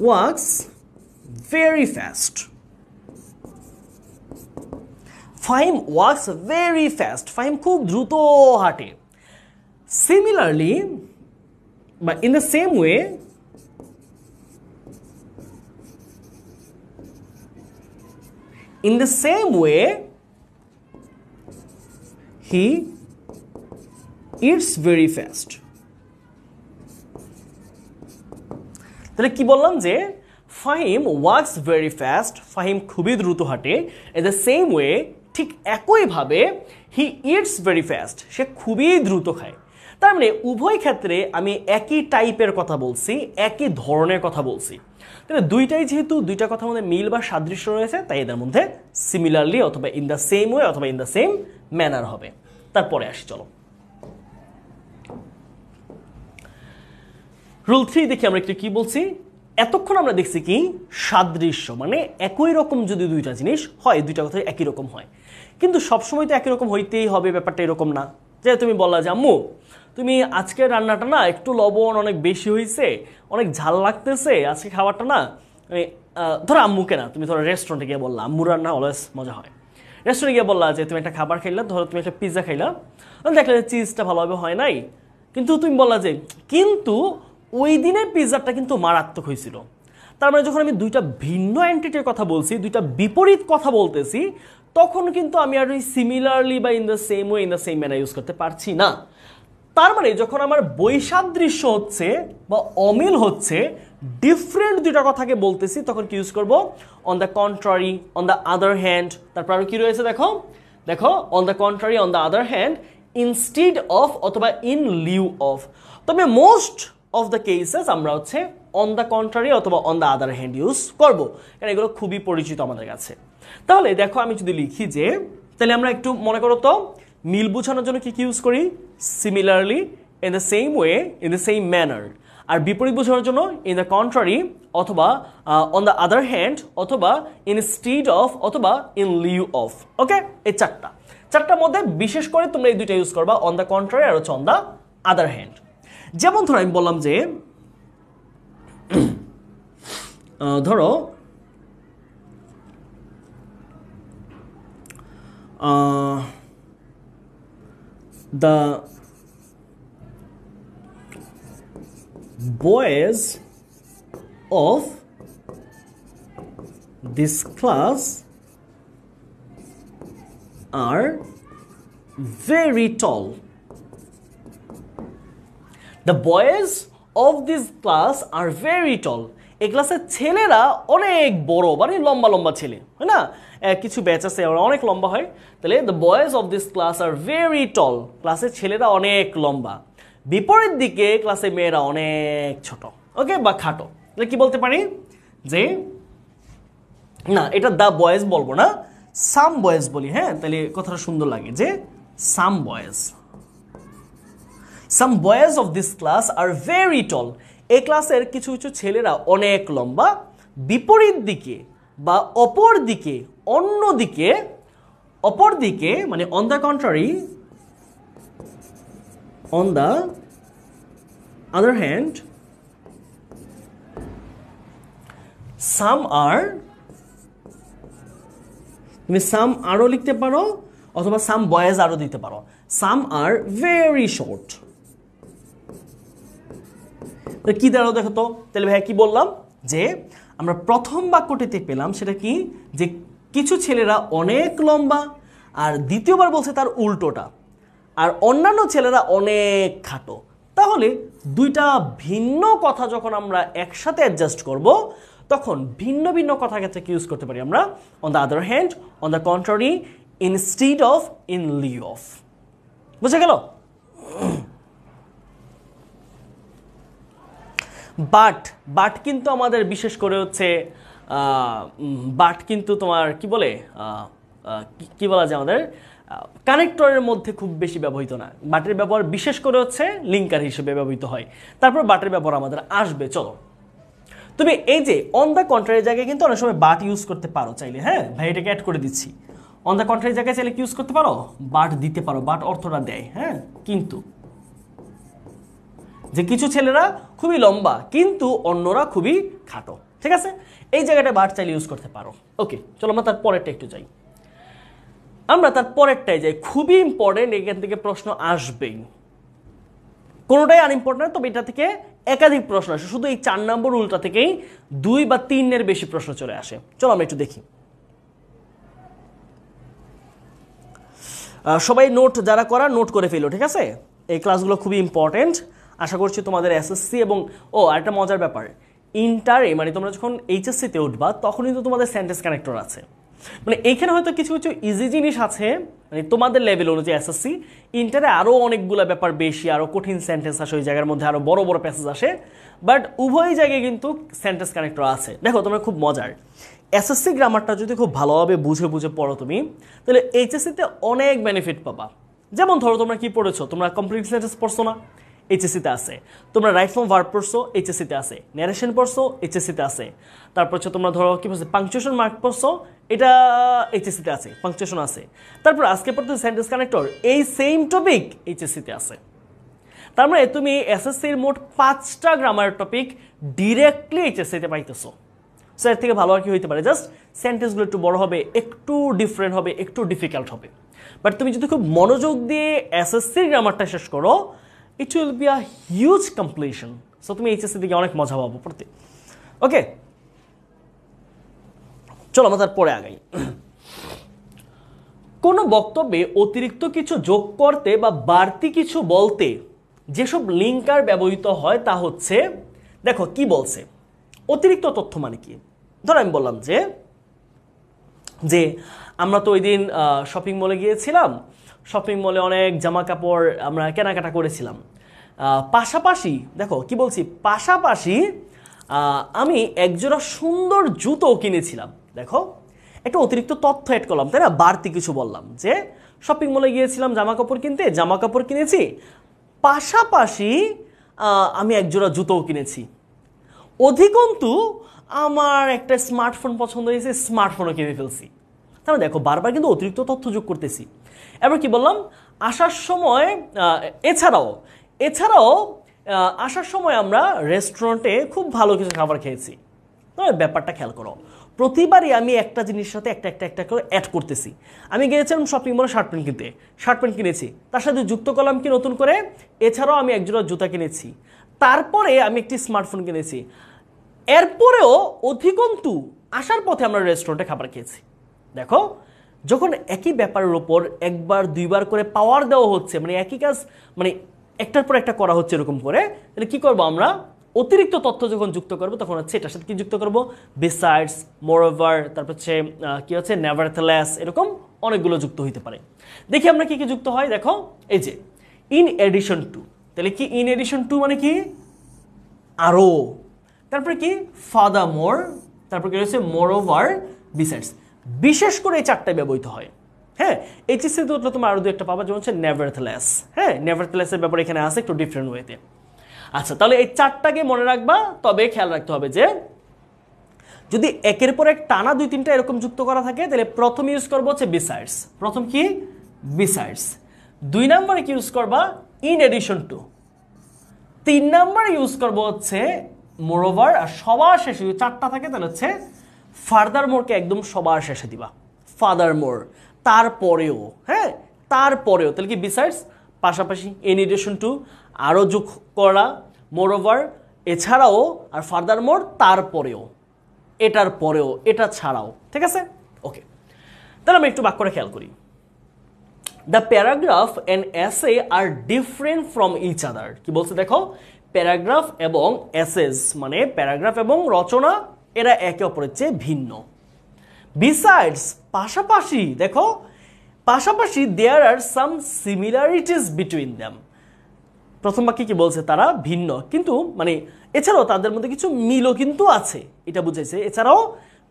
walks very fast. Fahim walks very fast. Fahim খুব দ্রুত হাঁটে। Similarly, but in the same way, he eats very fast. তাহলে কি বললাম যে Fahim wax very fast, Fahim খুবই দ্রুত হাঁটে। ইন দ্য সেম ওয়ে, ঠিক একইভাবে হি ইটস ভেরি ফাস্ট, সে খুবই দ্রুত খায়। তার মানে উভয় ক্ষেত্রে আমি একই টাইপের কথা বলছি, একই ধরনের কথা বলছি। তাহলে দুইটাই যেহেতু দুইটা কথার মধ্যে মিল বা সাদৃশ্য রয়েছে, তাই এদের মধ্যে সিমিলারলি অথবা ইন দ্য সেম ওয়ে অথবা ইন দ্য সেম ম্যানার হবে। তারপরে আসি, চলো রুল 3 দেখি আমরা একটু কি বলছি। এতক্ষণ আমরা দেখছি কি সাদৃশ্য, মানে একই রকম যদি দুইটা জিনিস হয়, দুইটা কথা একই রকম হয়, কিন্তু সবসময় তো একই রকম হইতেই হবে, ব্যাপারটা এরকম না। যে তুমি বললা যে আম্মু তুমি আজকে রান্নাটা না একটু লবণ অনেক বেশি হয়েছে, অনেক ঝাল লাগতেছে আজকে খাবারটা না। ধরো আম্মুকে না, তুমি ধরো রেস্টুরেন্টে গিয়ে বললা, আম্মুর রান্না অলওয়েজ মজা হয়। রেস্টুরেন্টে গিয়ে বললা যে তুমি একটা খাবার খাইলা, ধরো তুমি একটা পিৎজা খাইলা, দেখলে যে চিজটা ভালোভাবে হয় নাই, কিন্তু তুমি বললা যে কিন্তু ওই দিনের পিৎজাটা কিন্তু মারাত্মক হয়েছিল। তার মানে যখন আমি দুইটা ভিন্ন এন্টিটির কথা বলছি, দুইটা বিপরীত কথা বলতেছি, তখন কিন্তু আমি আর ওই সিমিলারলি বা in the same way, in the same manner use করতে পারছি না। তার মানে যখন আমার বৈসাদৃশ্য হচ্ছে বা অমিল হচ্ছে, ডিফারেন্ট দুইটা কথাকে বলতেছি, তখন কি ইউজ করব? On the contrary, on the other hand. তারপর আরো কি রয়েছে দেখো, on the contrary, on the other hand, instead of অথবা ইন লিউ অফ। তবে মোস্ট অফ দ্য কেসেস আমরা হচ্ছে অন দ্য কন্ট্রারি অথবা on the other hand use করবো, কারণ এগুলো খুবই পরিচিত আমাদের কাছে। তাহলে দেখো আমি যদি লিখি যে, তাহলে আমরা একটু মনে করো তো মিল বোঝানোর জন্য কি ইউজ করি? Similarly, in the same way, in the same manner. আর বিপরীত বোঝানোর জন্য ইন দ্য কন্ট্রারি অথবা অন দ্য আদার হ্যান্ড অথবা ইনস্টিড অফ অথবা ইন লিউ অফ। ওকে, এই চারটার মধ্যে বিশেষ করে তোমরা এই দুইটা ইউজ করবা, অন দ্য কন্ট্রারি আর হচ্ছে অন দ্য আদার হ্যান্ড। যেমন ধরো আমি বললাম যে ধরো the boys of this class are very tall. The boys of this class are very tall. এই ক্লাসের ছেলেরা অনেক বড়, মানে লম্বা লম্বা ছেলে, হয় না? কিছু ব্যাচ আছে ওরা অনেক লম্বা হয়। তাহলে the boys of this class are very tall. ক্লাসের ছেলেরা অনেক লম্বা। বিপরীত দিকে ক্লাসের মেয়েরা অনেক ছোট, ওকে, বা খাটো। তাহলে কি বলতে পারি যে, না এটা দ্য বয়েজ বলবো না, সাম বয়েজ বলি, হ্যাঁ, তাহলে কথাটা সুন্দর লাগে যে some boys. Some boys of this class are very tall. এই ক্লাসের কিছু কিছু ছেলেরা অনেক লম্বা। বিপরীত দিকে বা অপর দিকে, অন্য দিকে, অপর দিকে মানে on the contrary, on the other hand, some are, তুমি সাম আরও লিখতে পারো অথবা সাম বয়েজ আরও দিতে পারো। সাম আর ভেরি শর্ট। কি দাঁড়ালো দেখো তো। তাহলে ভাইয়া কি বললাম যে আমরা প্রথম বাক্যটিতে পেলাম সেটা কি, যে কিছু ছেলেরা অনেক লম্বা, আর দ্বিতীয়বার বলছে তার উল্টোটা, আর অন্যান্য ছেলেরা অনেক খাটো। তাহলে দুইটা ভিন্ন কথা যখন আমরা একসাথে অ্যাডজাস্ট করব তখন ভিন্ন ভিন্ন কথা ক্ষেত্রে কি ইউজ করতে পারি আমরা, on the other hand, on the contrary, instead of, in lieu of. বুঝে গেল? বাট কিন্তু আমাদের বিশেষ করে হচ্ছে বাট কিন্তু তোমার কি বলে, কি বলা যায়, আমাদের কানেক্টরের মধ্যে খুব বেশি ব্যবহৃত না। বাটের ব্যবহার বিশেষ করে হচ্ছে লিঙ্কার হিসেবে ব্যবহৃত হয়। তারপর বাটের ব্যবহার আমাদের আসবে। চলো, তুমি এই যে অন দ্য কন্ট্রারি জায়গায় কিন্তু অনেক সময় বাট ইউজ করতে পারো চাইলে, হ্যাঁ ভাই এটাকে অ্যাড করে দিচ্ছি। অন দ্য কন্ট্রারি জায়গায় চাইলে কি ইউজ করতে পারো, বাট দিতে পারো, বাট অর্থটা দেয়, হ্যাঁ। কিন্তু যে কিছু ছেলেরা খুবই লম্বা কিন্তু অন্যরা খুবই খাটো, ঠিক আছে, এই জায়গাটা বাট চাইলে ইউজ করতে পারো। ওকে, চলো আমরা তার পরেরটা একটু যাই। আমরা তার পরেরটাই যাই, খুবই ইম্পর্টেন্ট, এখান থেকে প্রশ্ন আসবেই। কোনোটাই আনইম্পর্টেন্ট, তবে এটা থেকে একাধিক প্রশ্ন আসে। শুধু এই 4 নম্বর রুলটা থেকেই 2 বা 3-এর বেশি প্রশ্ন চলে আসে। চলো আমরা একটু দেখি। সবাই নোট যারা করা নোট করে ফেলো, ঠিক আছে? এই ক্লাসগুলো খুবই ইম্পর্টেন্ট। আশা করছি তোমাদের এসএসসি এবং আরেকটা মজার ব্যাপার, ইন্টারে মানে তোমরা যখন এইচএসসিতে উঠবা তখন কিন্তু তোমাদের সেন্টেন্স কানেক্টর আছে। মানে এইখানে হয়তো কিছু কিছু ইজি জিনিস আছে, মানে তোমাদের লেভেল অনুযায়ী এসএসসি, ইন্টারে আরও অনেকগুলো ব্যাপার বেশি, আরও কঠিন সেন্টেন্স আসে, ওই জায়গার মধ্যে আরও বড় বড় প্যাসেজ আসে। বাট উভয় জায়গায় কিন্তু সেন্টেন্স কানেক্টর আছে। দেখো তোমরা খুব মজার, এসএসসি গ্রামারটা যদি খুব ভালোভাবে বুঝে বুঝে পড়ো তুমি, তাহলে এইচএসসিতে অনেক বেনিফিট পাবা। যেমন ধরো তোমরা কি পড়েছো, তোমরা কমপ্লিট সেন্টেন্স পড়ছো না, এইচএসসিতে আছে। তোমরা রাইট ফর্ম ভার্ব পড়ছো, এইচএসসিতে আছে। ন্যারেশন পড়ছো, এইচএসসিতে আছে। তারপর হচ্ছে তোমরা ধরো কি বলছে পাংচুয়েশন মার্ক পড়ছো, এটা এইচএসসিতে আছে, পাংচুয়েশন আছে। তারপর আজকে পড়তে সেন্টেন্স কানেক্টর, এই সেম টপিক এইচএসসিতে আছে। তার মানে তুমি এসএসসির মোট 5টা গ্রামার টপিক ডিরেক্টলি এইচএসসিতে পাইতেছো। সো এর থেকে ভালো আর কি হইতে পারে, জাস্ট সেন্টেন্সগুলো একটু বড় হবে, একটু ডিফারেন্ট হবে, একটু ডিফিকাল্ট হবে। বাট তুমি যদি খুব মনোযোগ দিয়ে এসএসসির গ্রামারটা শেষ করো, it will be a huge completion. So তুমি এইচএসসি দিকে অনেক মজা পাবো পড়তে। ওকে, চলো আমরা তারপরে আগাই। কোনো বক্তব্যে অতিরিক্ত কিছু যোগ করতে বা বাড়তি কিছু বলতে যেসব লিঙ্কার ব্যবহৃত হয় তা হচ্ছে, দেখো কি বলছে, অতিরিক্ত তথ্য মানে কি। ধরো আমি বললাম যে আমরা তো ওই দিন শপিং মলে গিয়েছিলাম, শপিং মলে অনেক জামা কাপড় আমরা কেনাকাটা করেছিলাম। পাশাপাশি দেখো কি বলছি, পাশাপাশি আমি একজোড়া সুন্দর জুতো কিনেছিলাম। দেখো একটা অতিরিক্ত তথ্য অ্যাড করলাম, তাই না? বাড়তি কিছু বললাম যে শপিং মলে গিয়েছিলাম জামা কাপড় কিনতে, জামা কাপড় কিনেছি, পাশাপাশি আমি একজোড়া জুতোও কিনেছি। অধিকন্তু আমার একটা স্মার্টফোন পছন্দ হয়েছে, স্মার্টফোনও কিনে ফেলছি। তাহলে দেখো বারবার কিন্তু অতিরিক্ত তথ্য যোগ করতেছি। এবার কি বললাম, আসার সময় এছাড়াও আসার সময় আমরা রেস্টুরেন্টে খুব ভালো কিছু খাবার খেয়েছি। তবে ব্যাপারটা খেয়াল করো, প্রতিবারই আমি একটা জিনিসের সাথে একটা করে অ্যাড করতেছি। আমি গিয়েছিলাম শপিং মলে শার্ট প্যান্ট কিনেছি, তার সাথে যুক্ত করলাম কি নতুন করে, এছাড়াও আমি একজোড়া জুতা কিনেছি, তারপরে আমি একটি স্মার্টফোন কিনেছি। এরপরেও অধিকন্তু আসার পথে আমরা রেস্টুরেন্টে খাবার খেয়েছি। দেখো যখন একই ব্যাপারের উপর একবার দুইবার করে পাওয়ার দেওয়া হচ্ছে, মানে একই কাজ মানে একটার পর একটা করা হচ্ছে এরকম করে, তাহলে কি করব আমরা? অতিরিক্ত তথ্য যখন যুক্ত করব তখন হচ্ছে এটার সাথে কি যুক্ত করব? বিসাইডস, মোরওভার, তারপর হচ্ছে কি হচ্ছে নেভারথেলেস, এরকম অনেকগুলো যুক্ত হইতে পারে। দেখি আমরা কি কি যুক্ত হয়। দেখো এই যে ইন এডিশন টু, তাহলে কি ইন এডিশন টু মানে কি? আরো। তারপরে কি? ফাদারমোর, তারপর কি হচ্ছে? Moreover, besides. বিশেষ করে এই চারটায় ব্যবহৃত হয়। হ্যাঁ, এইচএসসি তে উঠলে তুমি আরো দু একটা পাবা, যেমন হচ্ছে নেভারথেলেস। হ্যাঁ, নেভারথেলেসের ব্যাপারে এখানে আছে একটু ডিফারেন্ট ওয়েতে। আচ্ছা, তাহলে এই চারটাকে মনে রাখবা, তবে খেয়াল রাখতে হবে যে যদি একের পর এক টানা দুই তিনটা এরকম যুক্ত করা থাকে তাহলে প্রথম ইউজ করবো হচ্ছে বিসাইডস। প্রথম কি? বিসাইডস। 2 নম্বরে কি ইউজ করবা? In addition to. 3 নম্বরে ইউজ করবো হচ্ছে মোরওভার। আর সবার শেষে যদি চারটা থাকে তাহলে হচ্ছে ফার্দারমোরকে একদম সবার শেষে দিবা। ফার্দারমোর, তারপরেও। হ্যাঁ, তারপরেও, তাহলে কি বিসাইডস পাশাপাশি, ইন এডিশন টু আরও যোগ করা, মোরওভার এছাড়াও, আর ফার্দারমোর তারপরেও, এটার পরেও, এটা ছাড়াও। ঠিক আছে, ওকে। তাহলে আমরা একটু বাক্যটা খেয়াল করি। দ্য প্যারাগ্রাফ অ্যান্ড এসে আর ডিফারেন্ট ফ্রম ইচ আদার। কি বলছে দেখো? প্যারাগ্রাফ এবং এসেস মানে প্যারাগ্রাফ এবং রচনা, এরা একে অপরের চেয়ে ভিন্ন। বিসাইডস পাশাপাশি, দেখো পাশাপাশি দেয়ার আর সাম সিমিলারিটিস বিটুইন দ্যাম। প্রথম বাক্যে কি বলছে? তারা ভিন্ন, কিন্তু মানে এছাড়াও তাদের মধ্যে কিছু মিলও কিন্তু আছে, এটা বুঝাইছে। এছাড়াও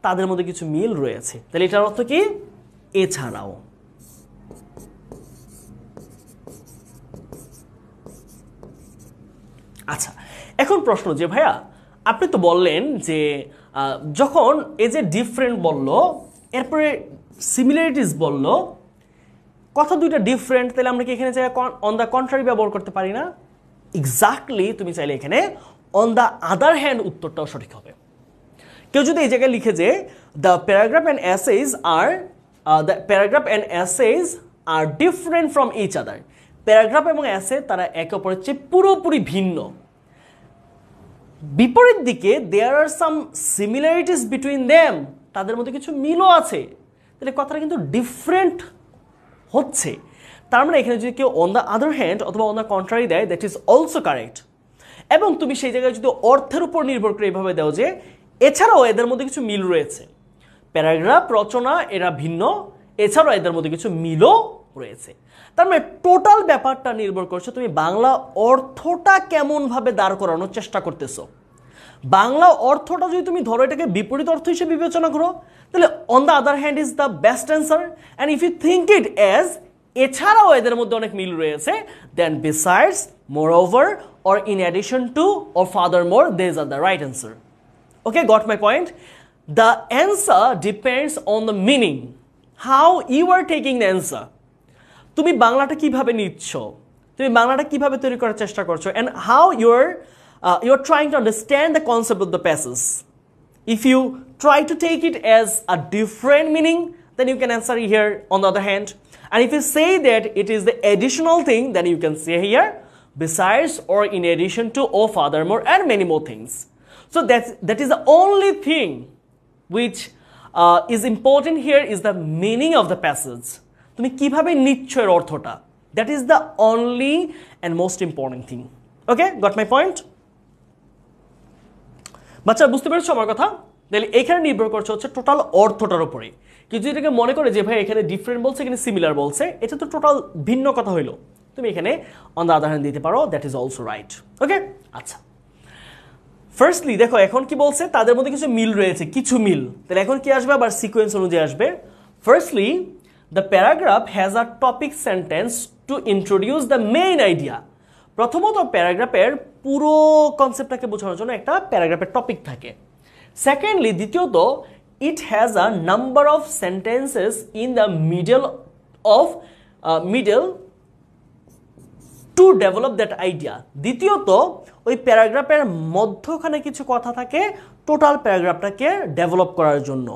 তাদের মধ্যে কিছু মিল রয়েছে। তাহলে এটার অর্থ কি? এছাড়াও। আচ্ছা, এখন প্রশ্ন যে ভাইয়া আপনি তো বললেন যে যখন এই যে ডিফারেন্ট বললো, এরপরে সিমিলারিটিস বললো, কথা দুইটা ডিফারেন্ট, তাহলে আমরা কি এখানে চাই অন দ্য কন্ট্রারি ব্যবহার করতে পারি না? এক্স্যাক্টলি, তুমি চাইলে এখানে অন দ্য আদার হ্যান্ড উত্তরটাও সঠিক হবে। কেউ যদি এই জায়গায় লিখে যে the paragraph and essays are different from each other, paragraph এবং এসে তারা একে অপরের চেয়ে পুরোপুরি ভিন্ন। বিপরীত দিকে দেয়ার আর সাম সিমিলারিটিস বিটুইন দেম, তাদের মধ্যে কিছু মিলও আছে, তাহলে কথাটা কিন্তু ডিফারেন্ট হচ্ছে। তার মানে এখানে যদি কেউ অন দ্য আদার হ্যান্ড অথবা অন দ্য কন্ট্রারি দেয়, দ্যাট ইজ অলসো কারেক্ট। এবং তুমি সেই জায়গায় যদি অর্থের উপর নির্ভর করে এইভাবে দাও যে এছাড়াও এদের মধ্যে কিছু মিল রয়েছে, প্যারাগ্রাফ রচনা এরা ভিন্ন, এছাড়াও এদের মধ্যে কিছু মিলও রয়েছে। তার মানে টোটাল ব্যাপারটা নির্ভর করছে তুমি বাংলা অর্থটা কেমনভাবে দাঁড় করানোর চেষ্টা করতেছো। বাংলা অর্থটা যদি তুমি ধরো এটাকে বিপরীত অর্থ হিসেবে বিবেচনা করো, তাহলে on the other hand is the best answer. And if you think it as এছাড়াও এদের মধ্যে অনেক মিল রয়েছে, then besides, moreover, or in addition to, or furthermore, these are the right answer. Okay, got my point? The answer depends on the meaning, how you are taking the answer. তুমি বাংলাটা কিভাবে নিচ্ছ, তুমি বাংলাটা কিভাবে তৈরি করার চেষ্টা করছো, and how you're trying to understand the concept of the passage. If you try to take it as a different meaning, then you can answer here on the other hand. And if you say that it is the additional thing, then you can say here besides, or in addition to, or furthermore, and many more things. So that is the only thing which is important here is the meaning of the passage. তুমি কিভাবে নিচ্ছ এর অর্থটা, that is the only and most important thing. Okay, got my point? বাচ্চা বুঝতে পেরেছো আমার কথা? তাহলে এখানে নির্ভর করছে হচ্ছে টোটাল অর্থটার উপরে। কিন্তু এটাকে মনে করে যে ভাই এখানে ডিফারেন্ট বলছে, এখানে সিমিলার বলছে, এটা তো টোটাল ভিন্ন কথা হইলো, তুমি এখানে অন দ্য আদার হ্যান্ড দিতে পারো, দ্যাট ইজ অলসো রাইট। ওকে, আচ্ছা, ফার্স্টলি দেখো এখন কি বলছে, তাদের মধ্যে কিছু মিল রয়েছে, কিছু মিল। তাহলে এখন কি আসবে? আবার সিকোয়েন্স অনুযায়ী আসবে। Firstly, the paragraph has a topic sentence to introduce the main idea. প্রথমত প্যারাগ্রাফের পুরো কনসেপ্টটাকে বোঝানোর জন্য একটা প্যারাগ্রাফের টপিক থাকে। সেকেন্ডলি, দ্বিতীয়ত, it has a number of sentences in the middle to develop that idea. দ্বিতীয়ত, ওই প্যারাগ্রাফের মধ্যখানে কিছু কথা থাকে টোটাল প্যারাগ্রাফটাকে ডেভেলপ করার জন্য।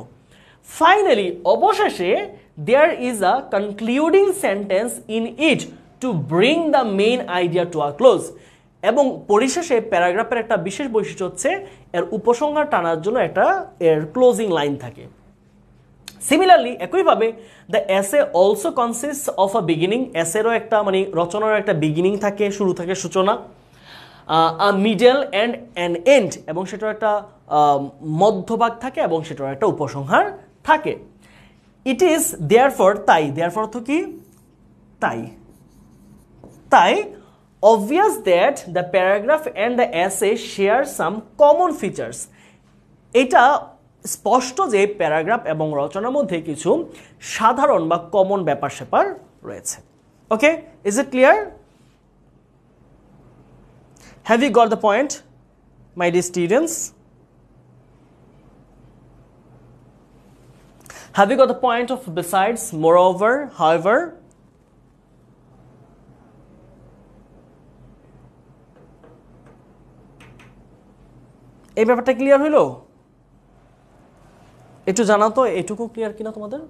ফাইনালি, অবশেষে, there is a concluding sentence in it to bring the main idea to a close. এবং পরিশেষে প্যারাগ্রাফের একটা বিশেষ বৈশিষ্ট্য হচ্ছে এর উপসংহার টানার জন্য একটা এর ক্লোজিং লাইন থাকে। সিমিলারলি একইভাবে the essay also consist of a beginning, এসেরও একটা মানে রচনার একটা বিগিনিং থাকে, শুরু থাকে, সূচনা, a middle and an end, এবং সেটার একটা মধ্যভাগ থাকে এবং সেটার একটা উপসংহার থাকে। ইট ইজ দেয়ারফর, তাই, দেয়ারফর অর্থ কি? তাই, তাই obvious that the paragraph and the essay share some common features, এটা স্পষ্ট যে প্যারাগ্রাফ এবং রচনার মধ্যে কিছু সাধারণ বা কমন ব্যাপার স্যাপার রয়েছে। Okay, is it clear? Have you got the point my dear students? Have you got the point of besides, moreover, however? এই ব্যাপারটা ক্লিয়ার হইলো? একটু জানাও তো এটুকু ক্লিয়ার কিনা তোমাদের?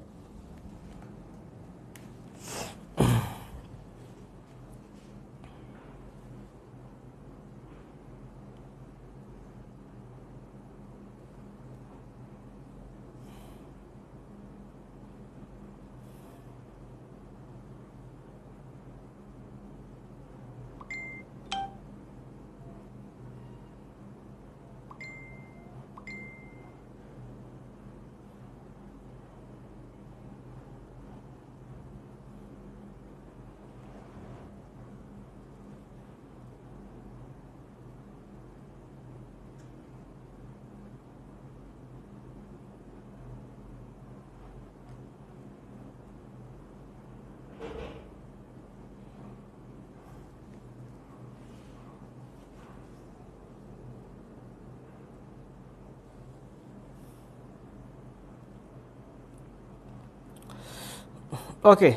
Okay,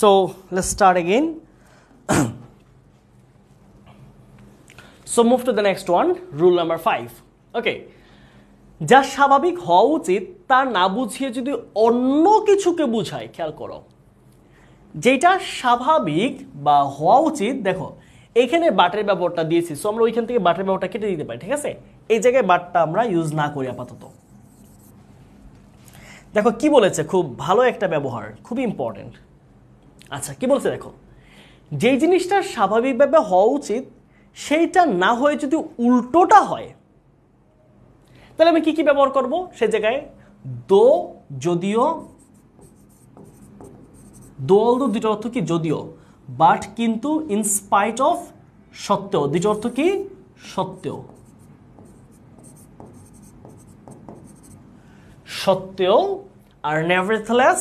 so let's start again. So move to the next one, rule number 5. Okay, যা স্বাভাবিক হওয়া উচিত তা না বুঝিয়ে যদি অন্য কিছুকে বুঝায়, খেয়াল করো, যেটা স্বাভাবিক বা হওয়া উচিত, দেখো এখানে বাটের ব্যবহারটা দিয়েছি, সো আমরা ওইখান থেকে বাটের ব্যবহারটা কেটে দিতে পারি, ঠিক আছে? এই জায়গায় বাটটা আমরা ইউজ না করি আপাতত। দেখো কি বলেছে, খুব ভালো একটা ব্যবহার, খুবই ইম্পর্টেন্ট। আচ্ছা, কি বলছে দেখো, যেই জিনিসটা স্বাভাবিকভাবে হওয়া উচিত সেইটা না হয়ে যদি উল্টোটা হয়, তাহলে আমি কি কি ব্যবহার করব সে জায়গায়? দো, যদিও, দো অলদো দুটো অর্থ কি? যদিও, বাট, কিন্তু, ইনস্পাইট অফ, সত্ত্বেও, দুটো অর্থ কি? সত্ত্বেও, সত্ত্বেও, আর নেভারথলেস,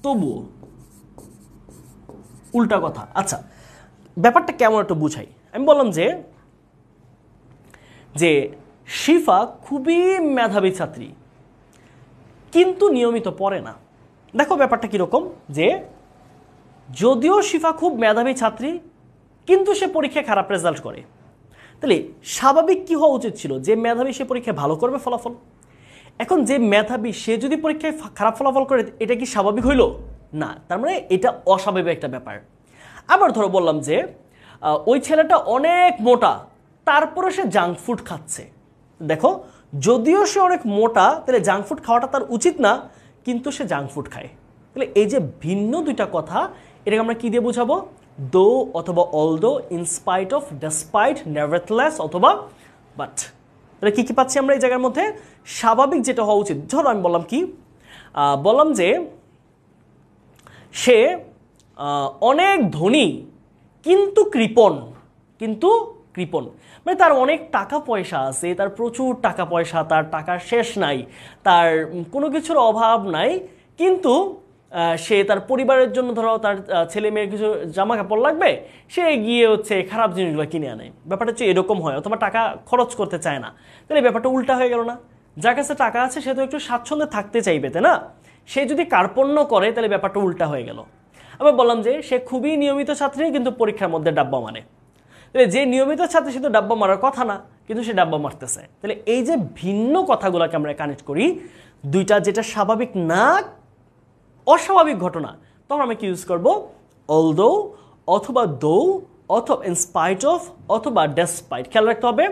তবুও, উল্টা কথা। আচ্ছা, ব্যাপারটা কেমন একটু বুঝাই। আমি বললাম যে শিফা খুবই মেধাবী ছাত্রী কিন্তু নিয়মিত পড়ে না। দেখো ব্যাপারটা কিরকম, যে যদিও শিফা খুব মেধাবী ছাত্রী কিন্তু সে পরীক্ষায় খারাপ রেজাল্ট করে, তাহলে স্বাভাবিক কি হওয়া উচিত ছিল? যে মেধাবী সে পরীক্ষায় ভালো করবে ফলাফল। এখন যে মেধাবী সে যদি পরীক্ষায় খারাপ ফলাফল করে, এটা কি স্বাভাবিক হইল? না, তার মানে এটা অস্বাভাবিক একটা ব্যাপার। আবার ধরো বললাম যে ওই ছেলেটা অনেক মোটা তারপরে সে জাঙ্ক ফুড খাচ্ছে। দেখো যদিও সে অনেক মোটা, তাহলে জাঙ্ক ফুড খাওয়াটা তার উচিত না, কিন্তু সে জাঙ্ক ফুড খায়। তাহলে এই যে ভিন্ন দুইটা কথা, এটাকে আমরা কি দিয়ে বুঝাবো? দো অথবা অলদো, ইনস্পাইট অফ, ডেসপাইট, নেভারথলেস অথবা বাট। তাহলে কি কি পাচ্ছি আমরা এই জায়গার মধ্যে? স্বাভাবিক যেটা হওয়া উচিত, ধরো আমি বললাম কি, বললাম যে সে অনেক ধনী কিন্তু কৃপণ, কিন্তু কৃপণ মানে তার অনেক টাকা পয়সা আছে, তার প্রচুর টাকা পয়সা, তার টাকার শেষ নাই, তার কোনো কিছুর অভাব নাই, কিন্তু সে তার পরিবারের জন্য, ধরো তার ছেলে মেয়ের কিছু জামা কাপড় লাগবে, সে গিয়ে হচ্ছে খারাপ জিনিসগুলো কিনে আনে। ব্যাপারটা হচ্ছে এরকম হয়, অথবা টাকা খরচ করতে চায় না। তাহলে ব্যাপারটা উল্টা হয়ে গেল না? যার কাছে টাকা আছে সে তো একটু স্বাচ্ছন্দ্যে থাকতে চাইবে, তাই না? সে যদি কার্পণ্য করে তাহলে ব্যাপারটা উল্টা হয়ে গেল। আবার বললাম যে সে খুবই নিয়মিত ছাত্রী কিন্তু পরীক্ষার মধ্যে ডাব্বা মারে। তাহলে যে নিয়মিত ছাত্রী সে তো ডাব্বা মারার কথা না, কিন্তু সে ডাব্বা মারতেছে। তাহলে এই যে ভিন্ন কথাগুলোকে আমরা কানেক্ট করি, দুইটা যেটা স্বাভাবিক না, অস্বাভাবিক ঘটনা, তখন আমরা কি ইউজ করব? অলদো অথবা দো অথবা ইন স্পাইট অফ অথবা ডেসপাইট, খেয়াল রাখতে হবে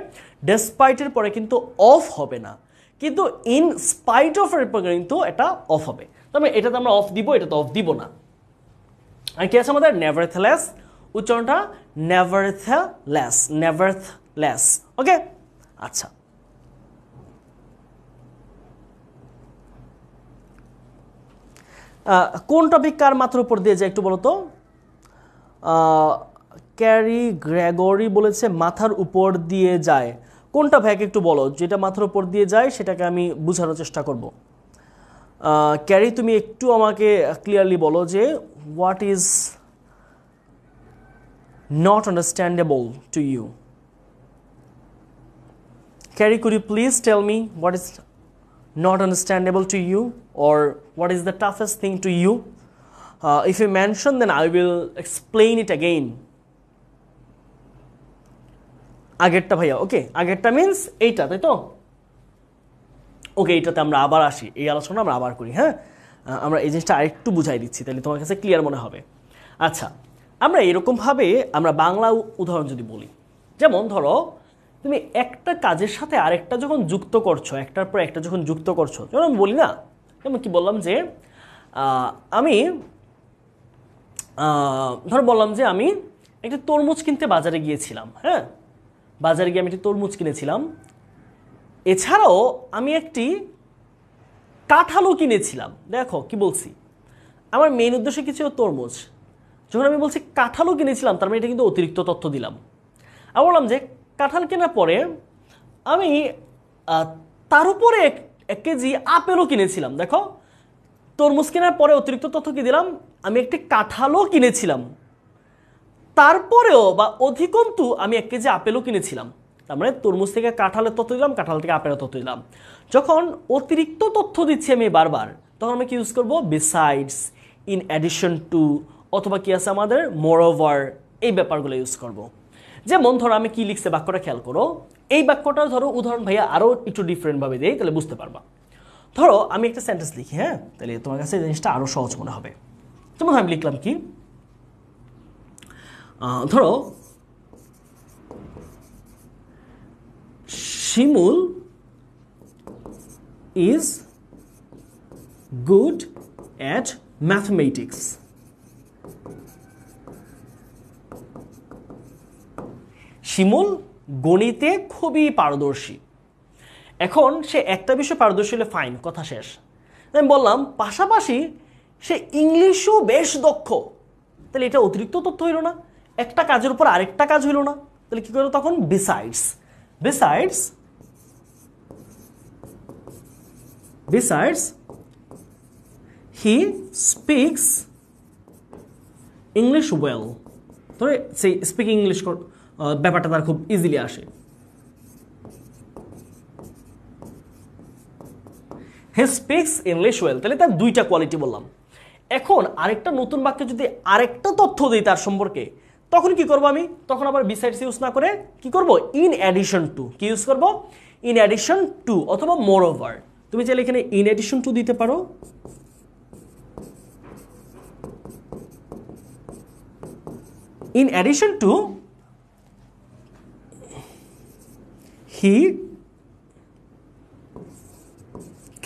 ডেসপাইটের পরে কিন্তু অফ হবে না, কিন্তু ইন স্পাইট অফ এর পরে কিন্তু এটা অফ হবে। তবে এটাতে আমরা অফ দিব, এটা তো অফ দিব না। আর কি আছে আমাদের নেভারথলেস, উচ্চারণটা নেভারথলেস, নেভারথলেস। ওকে, আচ্ছা কোন টপিক কার মাথার উপর দিয়ে যায় একটু বলো তো। ক্যারি গ্রেগরি বলেছে মাথার উপর দিয়ে যায়, কোনটা ভাই একটু বলো, যেটা মাথার উপর দিয়ে যায় সেটাকে আমি বোঝানোর চেষ্টা করব। ক্যারি তুমি একটু আমাকে ক্লিয়ারলি বলো যে what is not understandable to you. ক্যারি, could you please tell me what is not understandable to you, or what is the toughest thing to you? If you mention, then I will explain it again. আগেরটা ভাইয়া, ওকে আগেরটা means এইটা, তাই তো? ওকে, এইটাতে আমরা আবার আসি, এই আলোচনা আমরা আবার করি। হ্যাঁ, আমরা এই জিনিসটা আরেকটু বুঝাই দিচ্ছি, তাহলে তোমার কাছে ক্লিয়ার মনে হবে। আচ্ছা, আমরা এরকমভাবে আমরা বাংলা উদাহরণ যদি বলি, যেমন ধরো তুমি একটা কাজের সাথে আরেকটা যখন যুক্ত করছো, একটার পর একটা যখন যুক্ত করছো, যেমন আমি বলি না, যেমন কি বললাম যে আমি ধরো বললাম যে আমি একটা তরমুজ কিনতে বাজারে গিয়েছিলাম। হ্যাঁ, বাজারে গিয়ে আমি একটি তরমুজ কিনেছিলাম। এছাড়াও আমি একটি কাঁঠালও কিনেছিলাম। দেখো কি বলছি, আমার মেইন উদ্দেশ্য কি ছিল? তরমুজ। যখন আমি বলছি কাঁঠালও কিনেছিলাম, তার মানে এটা কিন্তু অতিরিক্ত তথ্য দিলাম। আমি বললাম যে কাঁঠাল কেনার পরে আমি তার উপরে 1 কেজি আপেলও কিনেছিলাম। দেখো, তরমুজ কেনার পরে অতিরিক্ত তথ্য কি দিলাম? আমি একটি কাঁঠালও কিনেছিলাম, তারপরেও বা অধিকন্তু আমি 1 কেজি আপেলও কিনেছিলাম। তার মানে তরমুজ থেকে কাঁঠালের তথ্য দিলাম, কাঁঠাল থেকে আপেলের তথ্য দিলাম। যখন অতিরিক্ত তথ্য দিচ্ছি আমি বারবার, তখন আমি কি ইউজ করব? বিসাইডস, ইন অ্যাডিশন টু, অথবা কি আছে আমাদের মোরওভার, এই ব্যাপারগুলো ইউজ করব। যেমন ধরো আমি কি লিখছে বাক্যটা খেয়াল করো। এই বাক্যটা ধরো উদাহরণ ভাইয়া আরও একটু ডিফারেন্টভাবে দিই, তাহলে বুঝতে পারবা। ধরো আমি একটা সেন্টেন্স লিখি, হ্যাঁ, তাহলে তোমার কাছে জিনিসটা আরও সহজ মনে হবে। যেমন আমি লিখলাম কি, ধরো শিমুল ইজ গুড অ্যাট ম্যাথমেটিক্স। শিমুল গণিতে খুবই পারদর্শী। এখন সে একটা বিষয় পারদর্শী হলে ফাইন, কথা শেষ। আমি বললাম পাশাপাশি সে ইংলিশও বেশ দক্ষ, তাহলে এটা অতিরিক্ত তথ্য হইল না? একটা কাজের উপর আরেকটা কাজ হইল না? তাহলে কি করবো তখন? Besides, besides, besides he speaks English well. ধরে সেই স্পিকিং ইংলিশ ব্যাপারটা তার খুব ইজিলি আসে। হি স্পিক্স ইংলিশ ওয়েল, তাহলে তার দুইটা কোয়ালিটি বললাম। এখন আরেকটা নতুন বাক্যে যদি আরেকটা তথ্য দিই তার সম্পর্কে, তখন কি করব আমি? তখন আবার বিসাইডস ইউজ না করে কি করব? In addition two. কি ইউজ করব? ইন অ্যাডিশন টু অথবা মোর ওভার। তুমি চাইলে এখানে ইন অ্যাডিশন টু দিতে পারো, in addition to he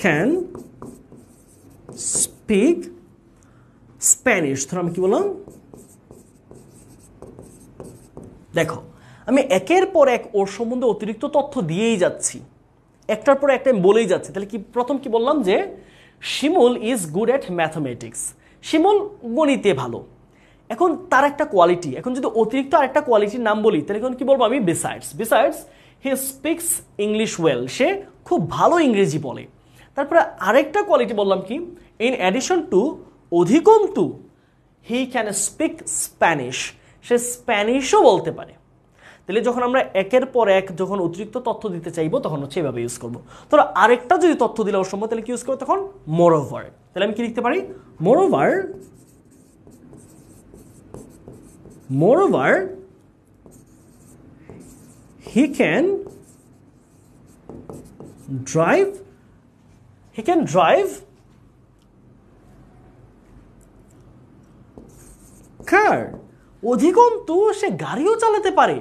can speak Spanish। ধরো আমি কি বললাম? দেখো, আমি একের পর এক ওর সম্বন্ধে অতিরিক্ত তথ্য দিয়েই যাচ্ছি, একটার পর একটা আমি বলেই যাচ্ছি। তাহলে কি প্রথম কি বললাম? যে শিমুল ইজ গুড অ্যাট ম্যাথমেটিক্স, শিমুল গণিতে ভালো। এখন তার একটা কোয়ালিটি, এখন যদি অতিরিক্ত আরেকটা কোয়ালিটির নাম বলি, তাহলে এখন কি বলবো আমি? Besides, besides he speaks English well, সে খুব ভালো ইংরেজি বলে। তারপরে আরেকটা কোয়ালিটি বললাম কি? ইন অ্যাডিশন টু, অধিকন্তু হি ক্যান স্পিক স্প্যানিশ, সে স্প্যানিশও বলতে পারে। তাহলে যখন আমরা একের পর এক যখন অতিরিক্ত তথ্য দিতে চাইবো, তখন হচ্ছে এভাবে ইউজ করবো। ধরো আরেকটা যদি তথ্য দিলে ওর সম্ভব, তাহলে কি ইউজ করবো তখন? মোর ওভার। তাহলে আমি কি লিখতে পারি? মোর over, moreover he can drive car অধিকন্তু সে গাড়িও চালাতে পারে।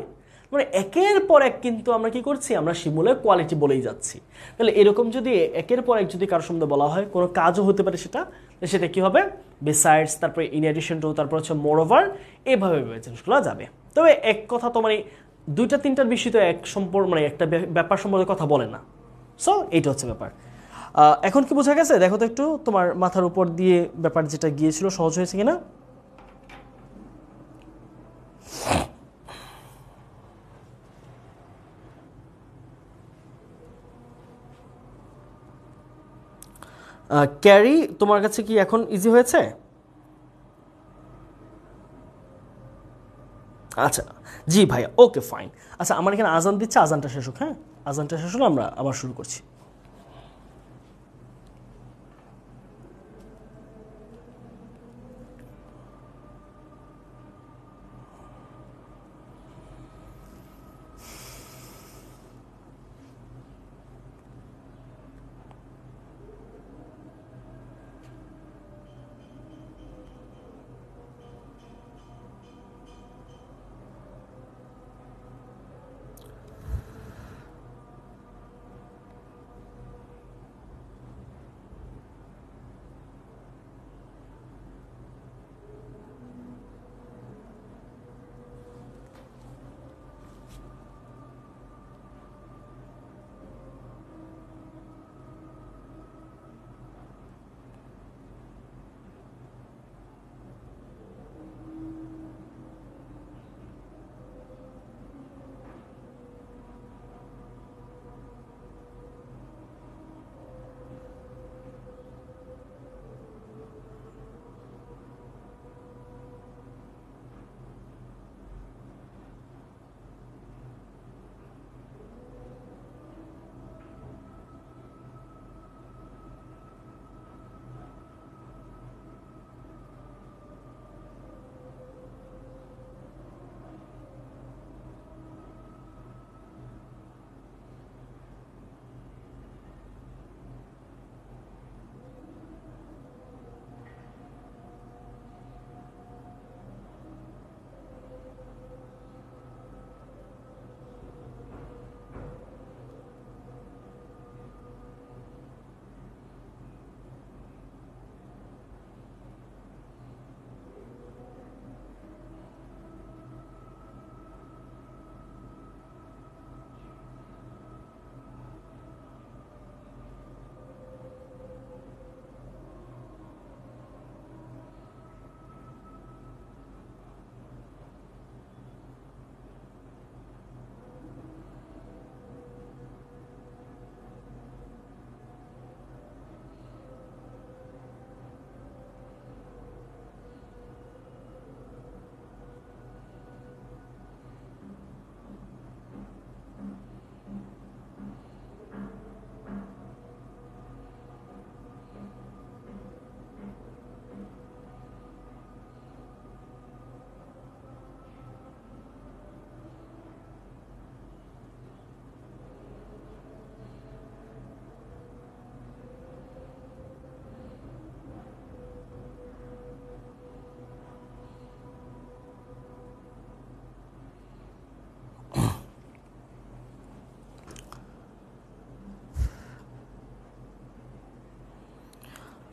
মানে একের পর এক কিন্তু আমরা কি করছি, আমরা শিমুলের কোয়ালিটি বলেই যাচ্ছি। তাহলে এরকম যদি একের পর এক যদি কারোর সম্বন্ধে বলা হয়, কোনো কাজও হতে পারে সেটা কি হবে, বিসাইডস, তারপরে ইন এডিশন টু, তারপর হচ্ছে মোর ওভার, এভাবে চেঞ্জ করা যাবে। তবে এক কথা তো মানে দুইটা তিনটার বেশি তো এক সম্পর্ক মানে একটা ব্যাপার সম্পর্কে কথা বলে না। সো এইটা হচ্ছে ব্যাপার। এখন কি বোঝা গেছে? দেখো তো একটু তোমার মাথার উপর দিয়ে ব্যাপার যেটা গিয়েছিল সহজ হয়েছে কিনা। ক্যারি, তোমার কাছে কি এখন ইজি হয়েছে? আচ্ছা, জি ভাইয়া, ওকে ফাইন। আচ্ছা, আমার এখানে আজান দিচ্ছে, আজানটা শেষ হোক। হ্যাঁ, আজানটা শেষ হলে আমরা আবার শুরু করছি।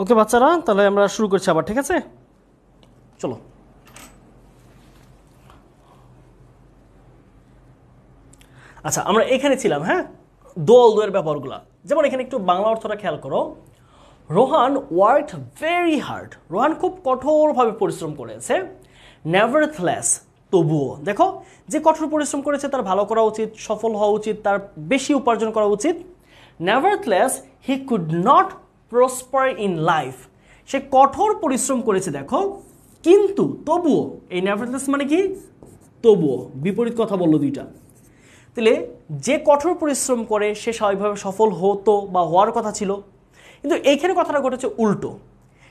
ওকে বাচ্চারা, তাহলে আমরা শুরু করছি আবার, ঠিক আছে? চলো। আচ্ছা, আমরা এখানে ছিলাম। হ্যাঁ, দোল দোয়ের ব্যাপারগুলো, যেমন এখানে একটু বাংলা অর্থটা খেয়াল করো। Rohan worked very hard, Rohan খুব কঠোরভাবে পরিশ্রম করেছে। নেভারথলেস, তবুও, দেখো যে কঠোর পরিশ্রম করেছে তার ভালো করা উচিত, সফল হওয়া উচিত, তার বেশি উপার্জন করা উচিত। Nevertheless he could not prosper in life, সে কঠোর পরিশ্রম করেছে দেখো, কিন্তু তবুও, এই নেভারথলেস মানে কি, তবুও, বিপরীত কথা বললো দুইটা। তাহলে যে কঠোর পরিশ্রম করে সে স্বাভাবিকভাবে সফল হতো বা হওয়ার কথা ছিল, কিন্তু এইখানে কথাটা ঘটেছে উল্টো।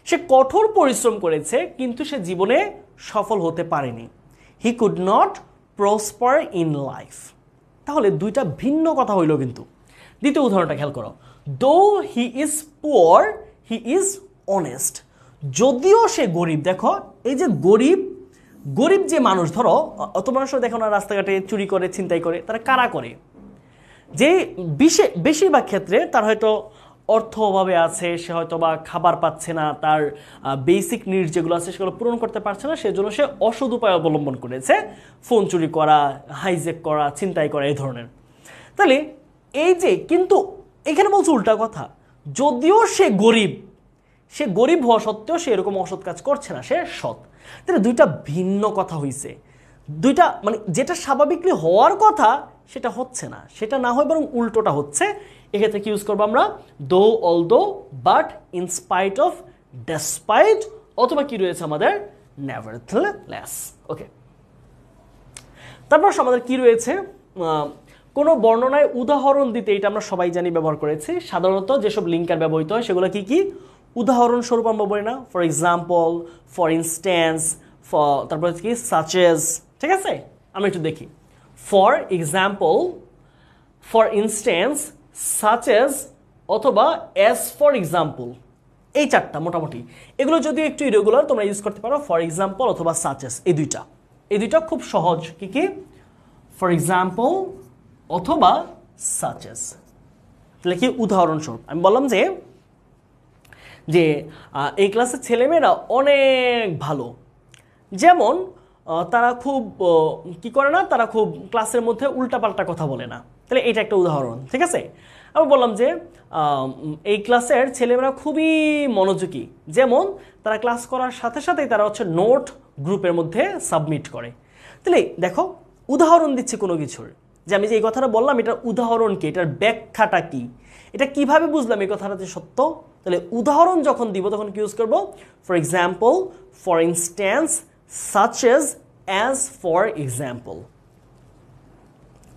সে কঠোর পরিশ্রম করেছে কিন্তু সে জীবনে সফল হতে পারেনি। হি could not prosper in life. তাহলে দুইটা ভিন্ন কথা হইল। কিন্তু দ্বিতীয় উদাহরণটা খেয়াল করো। দো he is poor he is honest, যদিও সে গরিব, দেখো এই যে গরিব গরিব যে মানুষ, ধরো অত মানুষও দেখো না রাস্তাঘাটে চুরি করে ছিনতাই করে, তারা কারা করে? যে বেশিরভাগ ক্ষেত্রে তার হয়তো অর্থ অভাবে আছে, সে হয়তো বা খাবার পাচ্ছে না, তার বেসিক নিডস যেগুলো আছে সেগুলো পূরণ করতে পারছে না, সেজন্য সে অসৎ উপায় অবলম্বন করেছে, ফোন চুরি করা, হাইজ্যাক করা, ছিনতাই করা, এই ধরনের। তাহলে এই যে, কিন্তু এখানে বলছে উল্টা কথা, যদিও সে গরিব হওয়া সত্ত্বেও সে এরকম অসৎ কাজ করছে না, সে সৎ। তাহলে দুইটা ভিন্ন কথা হইছে, দুইটা মানে যেটা স্বাভাবিকলি হওয়ার কথা সেটা হচ্ছে না, সেটা না হয় বরং উল্টোটা হচ্ছে। এক্ষেত্রে কি ইউজ করবো আমরা? Though, although, but, in spite of, despite, অথবা কি রয়েছে আমাদের? নেভারথেলেস। ওকে, তারপর আমাদের কি রয়েছে? কোনো বর্ণনায় উদাহরণ দিতে, এটা আমরা সবাই জানি, ব্যবহার করেছি। সাধারণত যেসব লিঙ্কার ব্যবহৃত হয় সেগুলো কি কি? উদাহরণস্বরূপ আমরা বলি না, ফর এক্সাম্পল, ফর ইনস্ট্যান্স, তারপর কি সাচ এজ। ঠিক আছে, আমরা একটু দেখি। For example, for instance, such age, অথবা অ্যাজ ফর এক্সাম্পল। এই চারটা মোটামুটি, এগুলো যদিও একটু ইরেগুলার, তোমরা ইউজ করতে পারো ফর এক্সাম্পল অথবা সাচ এজ। এই দুইটা খুব সহজ। কি কি? ফর এক্সাম্পল অথবা সাচ এজ। তাহলে কি? উদাহরণস্বরূপ। আমি বললাম যে এই ক্লাসের ছেলেমেয়েরা অনেক ভালো, যেমন তারা খুব কি করে না, তারা খুব ক্লাসের মধ্যে উল্টাপাল্টা কথা বলে না। তাহলে এটা একটা উদাহরণ। ঠিক আছে, আমি বললাম যে এই ক্লাসের ছেলেমেয়েরা খুবই মনোযোগী, যেমন তারা ক্লাস করার সাথে সাথেই তারা হচ্ছে নোট গ্রুপের মধ্যে সাবমিট করে। তাহলে দেখো, উদাহরণ দিচ্ছে কোনো কিছুর, যে আমি যে এই কথাটা বললাম এটার উদাহরণ কি, এটার ব্যাখ্যাটা কি, এটা কিভাবে বুঝলাম এই কথাটা যে সত্য। তাহলে উদাহরণ যখন দিব তখন কি ইউজ করব? For example, for instance, such as, as for example.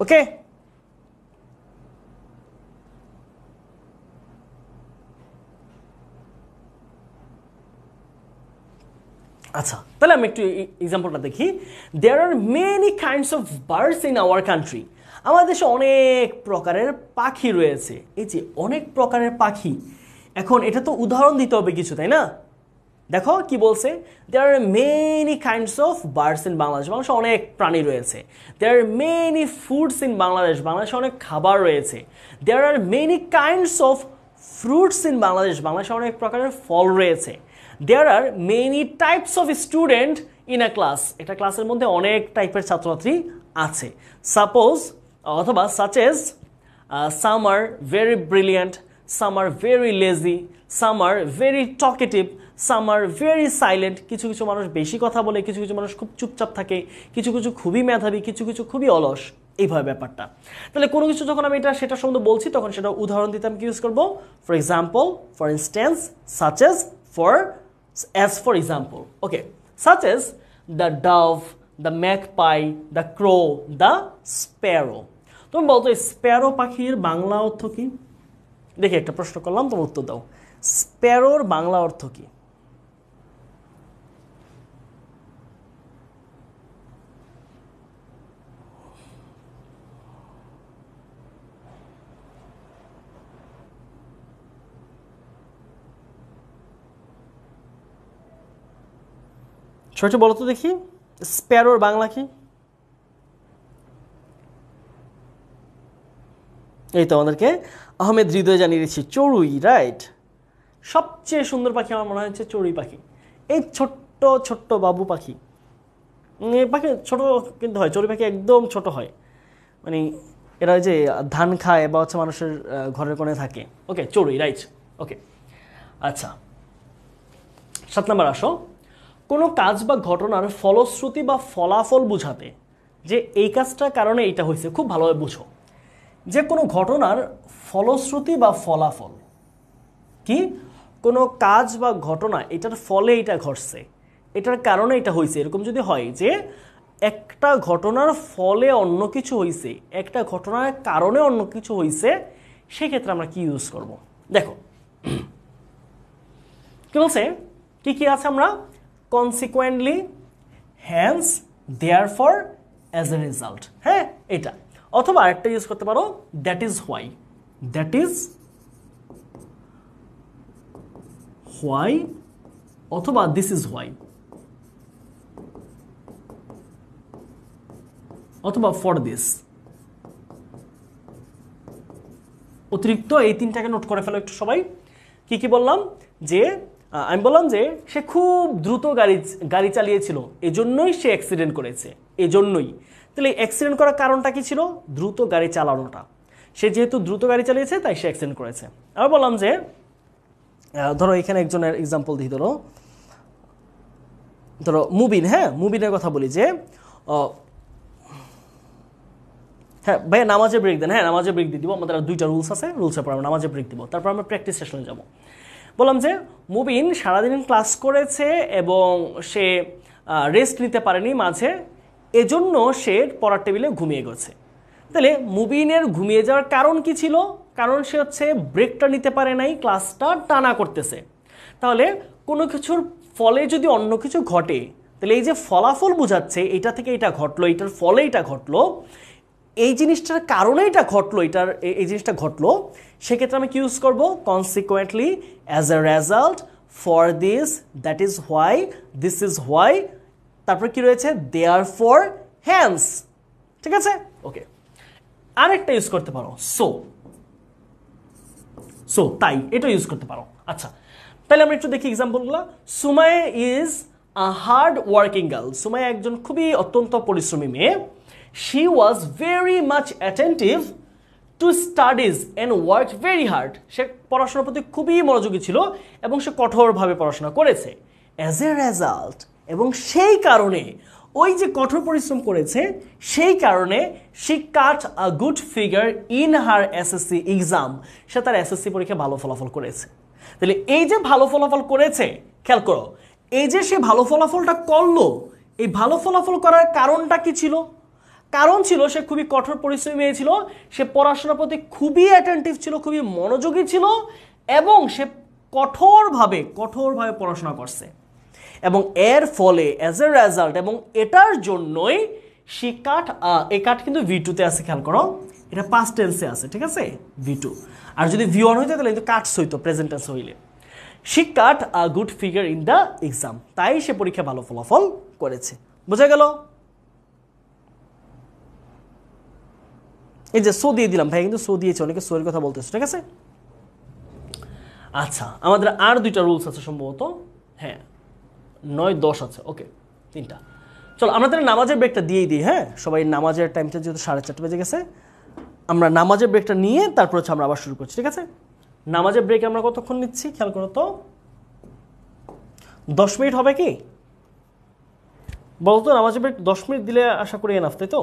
Okay, আচ্ছা, তাহলে আমি একটু এক্সাম্পলটা দেখি। There are many kinds of birds in our country. আমাদের দেশে অনেক প্রকারের পাখি রয়েছে। এই যে অনেক প্রকারের পাখি, এখন এটা তো উদাহরণ দিতে হবে কিছু, তাই না? দেখো কি বলছে, there are many kinds of birds in Bangladesh. বাংলাদেশে অনেক প্রাণী রয়েছে। There are many foods in Bangladesh. বাংলাদেশে অনেক খাবার রয়েছে। There are many kinds of fruits in Bangladesh. বাংলাদেশে অনেক প্রকারের ফল রয়েছে। There are many types of student in a class. এটা ক্লাসের মধ্যে অনেক টাইপের ছাত্রছাত্রী আছে। সাপোজ অথবা such as, some are very brilliant, some are very lazy, some are very talkative, some are very silent. কিছু কিছু মানুষ বেশি কথা বলে, কিছু কিছু মানুষ খুব চুপচাপ থাকে, কিছু কিছু খুবই মেধাবী, কিছু কিছু খুবই অলস। এইভাবে ব্যাপারটা। তাহলে কোনো কিছু যখন আমি সেটা সম্বন্ধে বলছি তখন সেটা উদাহরণ দিতে আমি কি ইউজ করবো? For example, for instance, such age, as for example. Okay, such as the dove, the magpie, the crow, the sparrow. তুমি বলতো স্প্যারো পাখির বাংলা অর্থ কি? দেখি, একটা প্রশ্ন করলাম, তুমি উত্তর দাও। স্প্যারোর বাংলা অর্থ কি? ছোট বলো তো দেখি, স্প্যারোর বাংলা কি? এই তো আমাদেরকে আহমেদ হৃদয় জানিয়ে দিচ্ছি, চড়ুই। রাইট, সবচেয়ে সুন্দর পাখি আমার মনে হচ্ছে চড়ুই পাখি। এই ছোট্ট ছোট্ট বাবু পাখি, পাখি ছোট কিন্তু হয়, চড়ুই পাখি একদম ছোট হয়, মানে এরা যে ধান খায় বা হচ্ছে মানুষের ঘরের কোণে থাকে। ওকে, চড়ুই। রাইট। ওকে, আচ্ছা, 7 নম্বর আসো। কোনো কাজ বা ঘটনার ফলশ্রুতি বা ফলাফল বুঝাতে, যে এই কাজটার কারণে এটা হয়েছে, খুব ভালোভাবে বুঝো যে কোনো ঘটনার ফলশ্রুতি বা ফলাফল কি, কোনো কাজ বা ঘটনা এটার ফলে এটা ঘটছে, এটার কারণে এটা হয়েছে, এরকম যদি হয় যে একটা ঘটনার ফলে অন্য কিছু হয়েছে, একটা ঘটনার কারণে অন্য কিছু হয়েছে, সেক্ষেত্রে আমরা কি ইউজ করব? দেখো কি বলছে, কি কি আছে আমরা? Consequently, hence, therefore, as a result. হ্যাঁ, এটা। অথবা আরেকটা ইউজ করতে পারো, that is why. That is why, অথবা দিস ইজ হোয়াই। অথবা ফর দিস। অতিরিক্ত এই তিনটাকে নোট করে ফেলো একটু সবাই। কি কি বললাম? যে আমি বললাম যে সে খুব দ্রুত গাড়ি চালিয়েছিল, এজন্যই সে অ্যাক্সিডেন্ট করেছে, এজন্যই। তাহলে অ্যাক্সিডেন্ট করার কারণটা কি ছিল? দ্রুত গাড়ি চালানোটা। সে যেহেতু দ্রুত গাড়ি চালিয়েছে তাই সে অ্যাক্সিডেন্ট করেছে। আমি বললাম যে ধরো এখানে একজনের এক্সাম্পল দিই, ধরো মুবিন, হ্যাঁ মুবিনের কথা বলি যে হ্যাঁ ভাইয়া নামাজে ব্রেক দেন, হ্যাঁ নামাজে ব্রেক দিয়ে দিব, আমাদের আর 2টা রুলস আছে, রুলসের পর আমরা নামাজে ব্রেক দিব, তারপর আমরা প্র্যাকটিস সেশনে যাব। বললাম যে মুবিন সারাদিন ক্লাস করেছে এবং সে রেস্ট নিতে পারেনি মাঝে, এজন্য সে পড়ার টেবিলে ঘুমিয়ে গেছে। তাহলে মুবিনের ঘুমিয়ে যাওয়ার কারণ কি ছিল? কারণ সে হচ্ছে ব্রেকটা নিতে পারে নাই, ক্লাসটা টানা করতেছে। তাহলে কোনো কিছুর ফলে যদি অন্য কিছু ঘটে, তাহলে এই যে ফলাফল বোঝাচ্ছে এটা থেকে এটা ঘটলো, এটার ফলে এটা ঘটলো, এই জিনিসটার কারণে এটা ঘটলো, এই জিনিসটা ঘটলো, সেক্ষেত্রে আমি কি ইউজ করব? Consequently, as a result, for this, that is why, this is why, তারপর কি রয়েছে? Therefore, hence. ঠিক আছে, ওকে। আরেকটা ইউজ করতে পারো সো, তাই এটা ইউজ করতে পারো। আচ্ছা, তাহলে আমরা একটু দেখি এক্সাম্পলগুলো। Sumaiya is a hard working girl. Sumaiya একজন খুবই অত্যন্ত পরিশ্রমী মেয়ে। She was very much attentive to studies and work very hard. সে পড়াশোনার প্রতি খুবই মনোযোগী ছিল এবং সে কঠোরভাবে পড়াশোনা করেছে। অ্যাজ এ রেজাল্ট, এবং সেই কারণে, ওই যে কঠোর পরিশ্রম করেছে সেই কারণে, she cut a good figure in her SSC exam. সে তার এসএসসি পরীক্ষায় ভালো ফলাফল করেছে। তাহলে এই যে ভালো ফলাফল করেছে, খেয়াল করো, এই যে সে ভালো ফলাফলটা করলো, এই ভালো ফলাফল করার কারণটা কি ছিল? কারণ ছিল সে খুবই কঠোর পরিশ্রমী মেয়ে ছিল, সে পড়াশোনার প্রতি খুবই অ্যাটেন্টিভ ছিল, খুবই মনোযোগী ছিল এবং সে কঠোরভাবে পড়াশোনা করছে। এবং এর ফলে, অ্যাজ এ রেজাল্ট, এবং এটার জন্যই শি কাট, এই কাট কিন্তু V2 তে আছে, খেয়াল করো, এটা পাস্ট টেন্সে আছে, ঠিক আছে, V2। আর যদি V1 হইতো তাহলে কিন্তু কাটস হইতো, প্রেজেন্ট টেন্স হইলে। She cut a good figure in the exam, তাই সে পরীক্ষায় ভালো ফলাফল করেছে। বোঝা গেল? এই যে সো দিয়ে দিলাম ভাই, কিন্তু সো দিয়েছে, অনেকে সোয়ের কথা বলতেছে, ঠিক আছে। আচ্ছা, আমাদের আর 2টা রুলস আছে সম্ভবত, হ্যাঁ 9, 10 আছে, ওকে 3টা। চলো আমরা তাহলে নামাজের ব্রেকটা দিয়েই দিই, হ্যাঁ সবাই নামাজের টাইমটা যেহেতু 4:30 বেজে গেছে, আমরা নামাজের ব্রেকটা নিয়ে তারপর হচ্ছে আমরা আবার শুরু করছি, ঠিক আছে। নামাজের ব্রেক আমরা কতক্ষণ নিচ্ছি খেয়াল করো তো, 10 মিনিট হবে কি বলতো? নামাজের ব্রেক 10 মিনিট দিলে আশা করি এনাফ, তাই তো?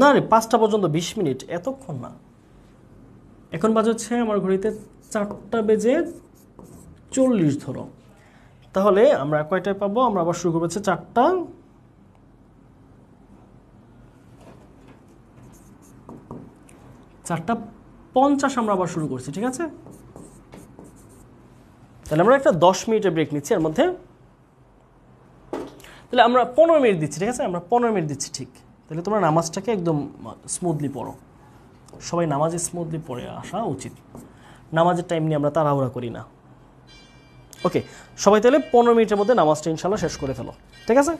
না রে, 5টা পর্যন্ত 20 মিনিট, এতক্ষণ না। এখন বাজে হচ্ছে আমার ঘড়িতে 4:40 ধরো, তাহলে আমরা কয়টায় পাবো? আমরা আবার শুরু করবো হচ্ছে 4:50 আমরা আবার শুরু করছি, ঠিক আছে। তাহলে আমরা একটা 10 মিনিটের ব্রেক নিচ্ছি এর মধ্যে, তাহলে আমরা 15 মিনিট দিচ্ছি, ঠিক আছে, আমরা 15 মিনিট দিচ্ছি, ঠিক। তাহলে তোমরা নামাজটাকে একদম স্মুথলি পড়ো, সবাই নামাজে স্মুথলি পড়ে আসা উচিত, নামাজের টাইম নিয়ে আমরা তাড়াহুড়া করি না। ওকে, সবাই তাহলে 15 মিনিটের মধ্যে নামাজটা ইনশাল্লাহ শেষ করে ফেলো, ঠিক আছে।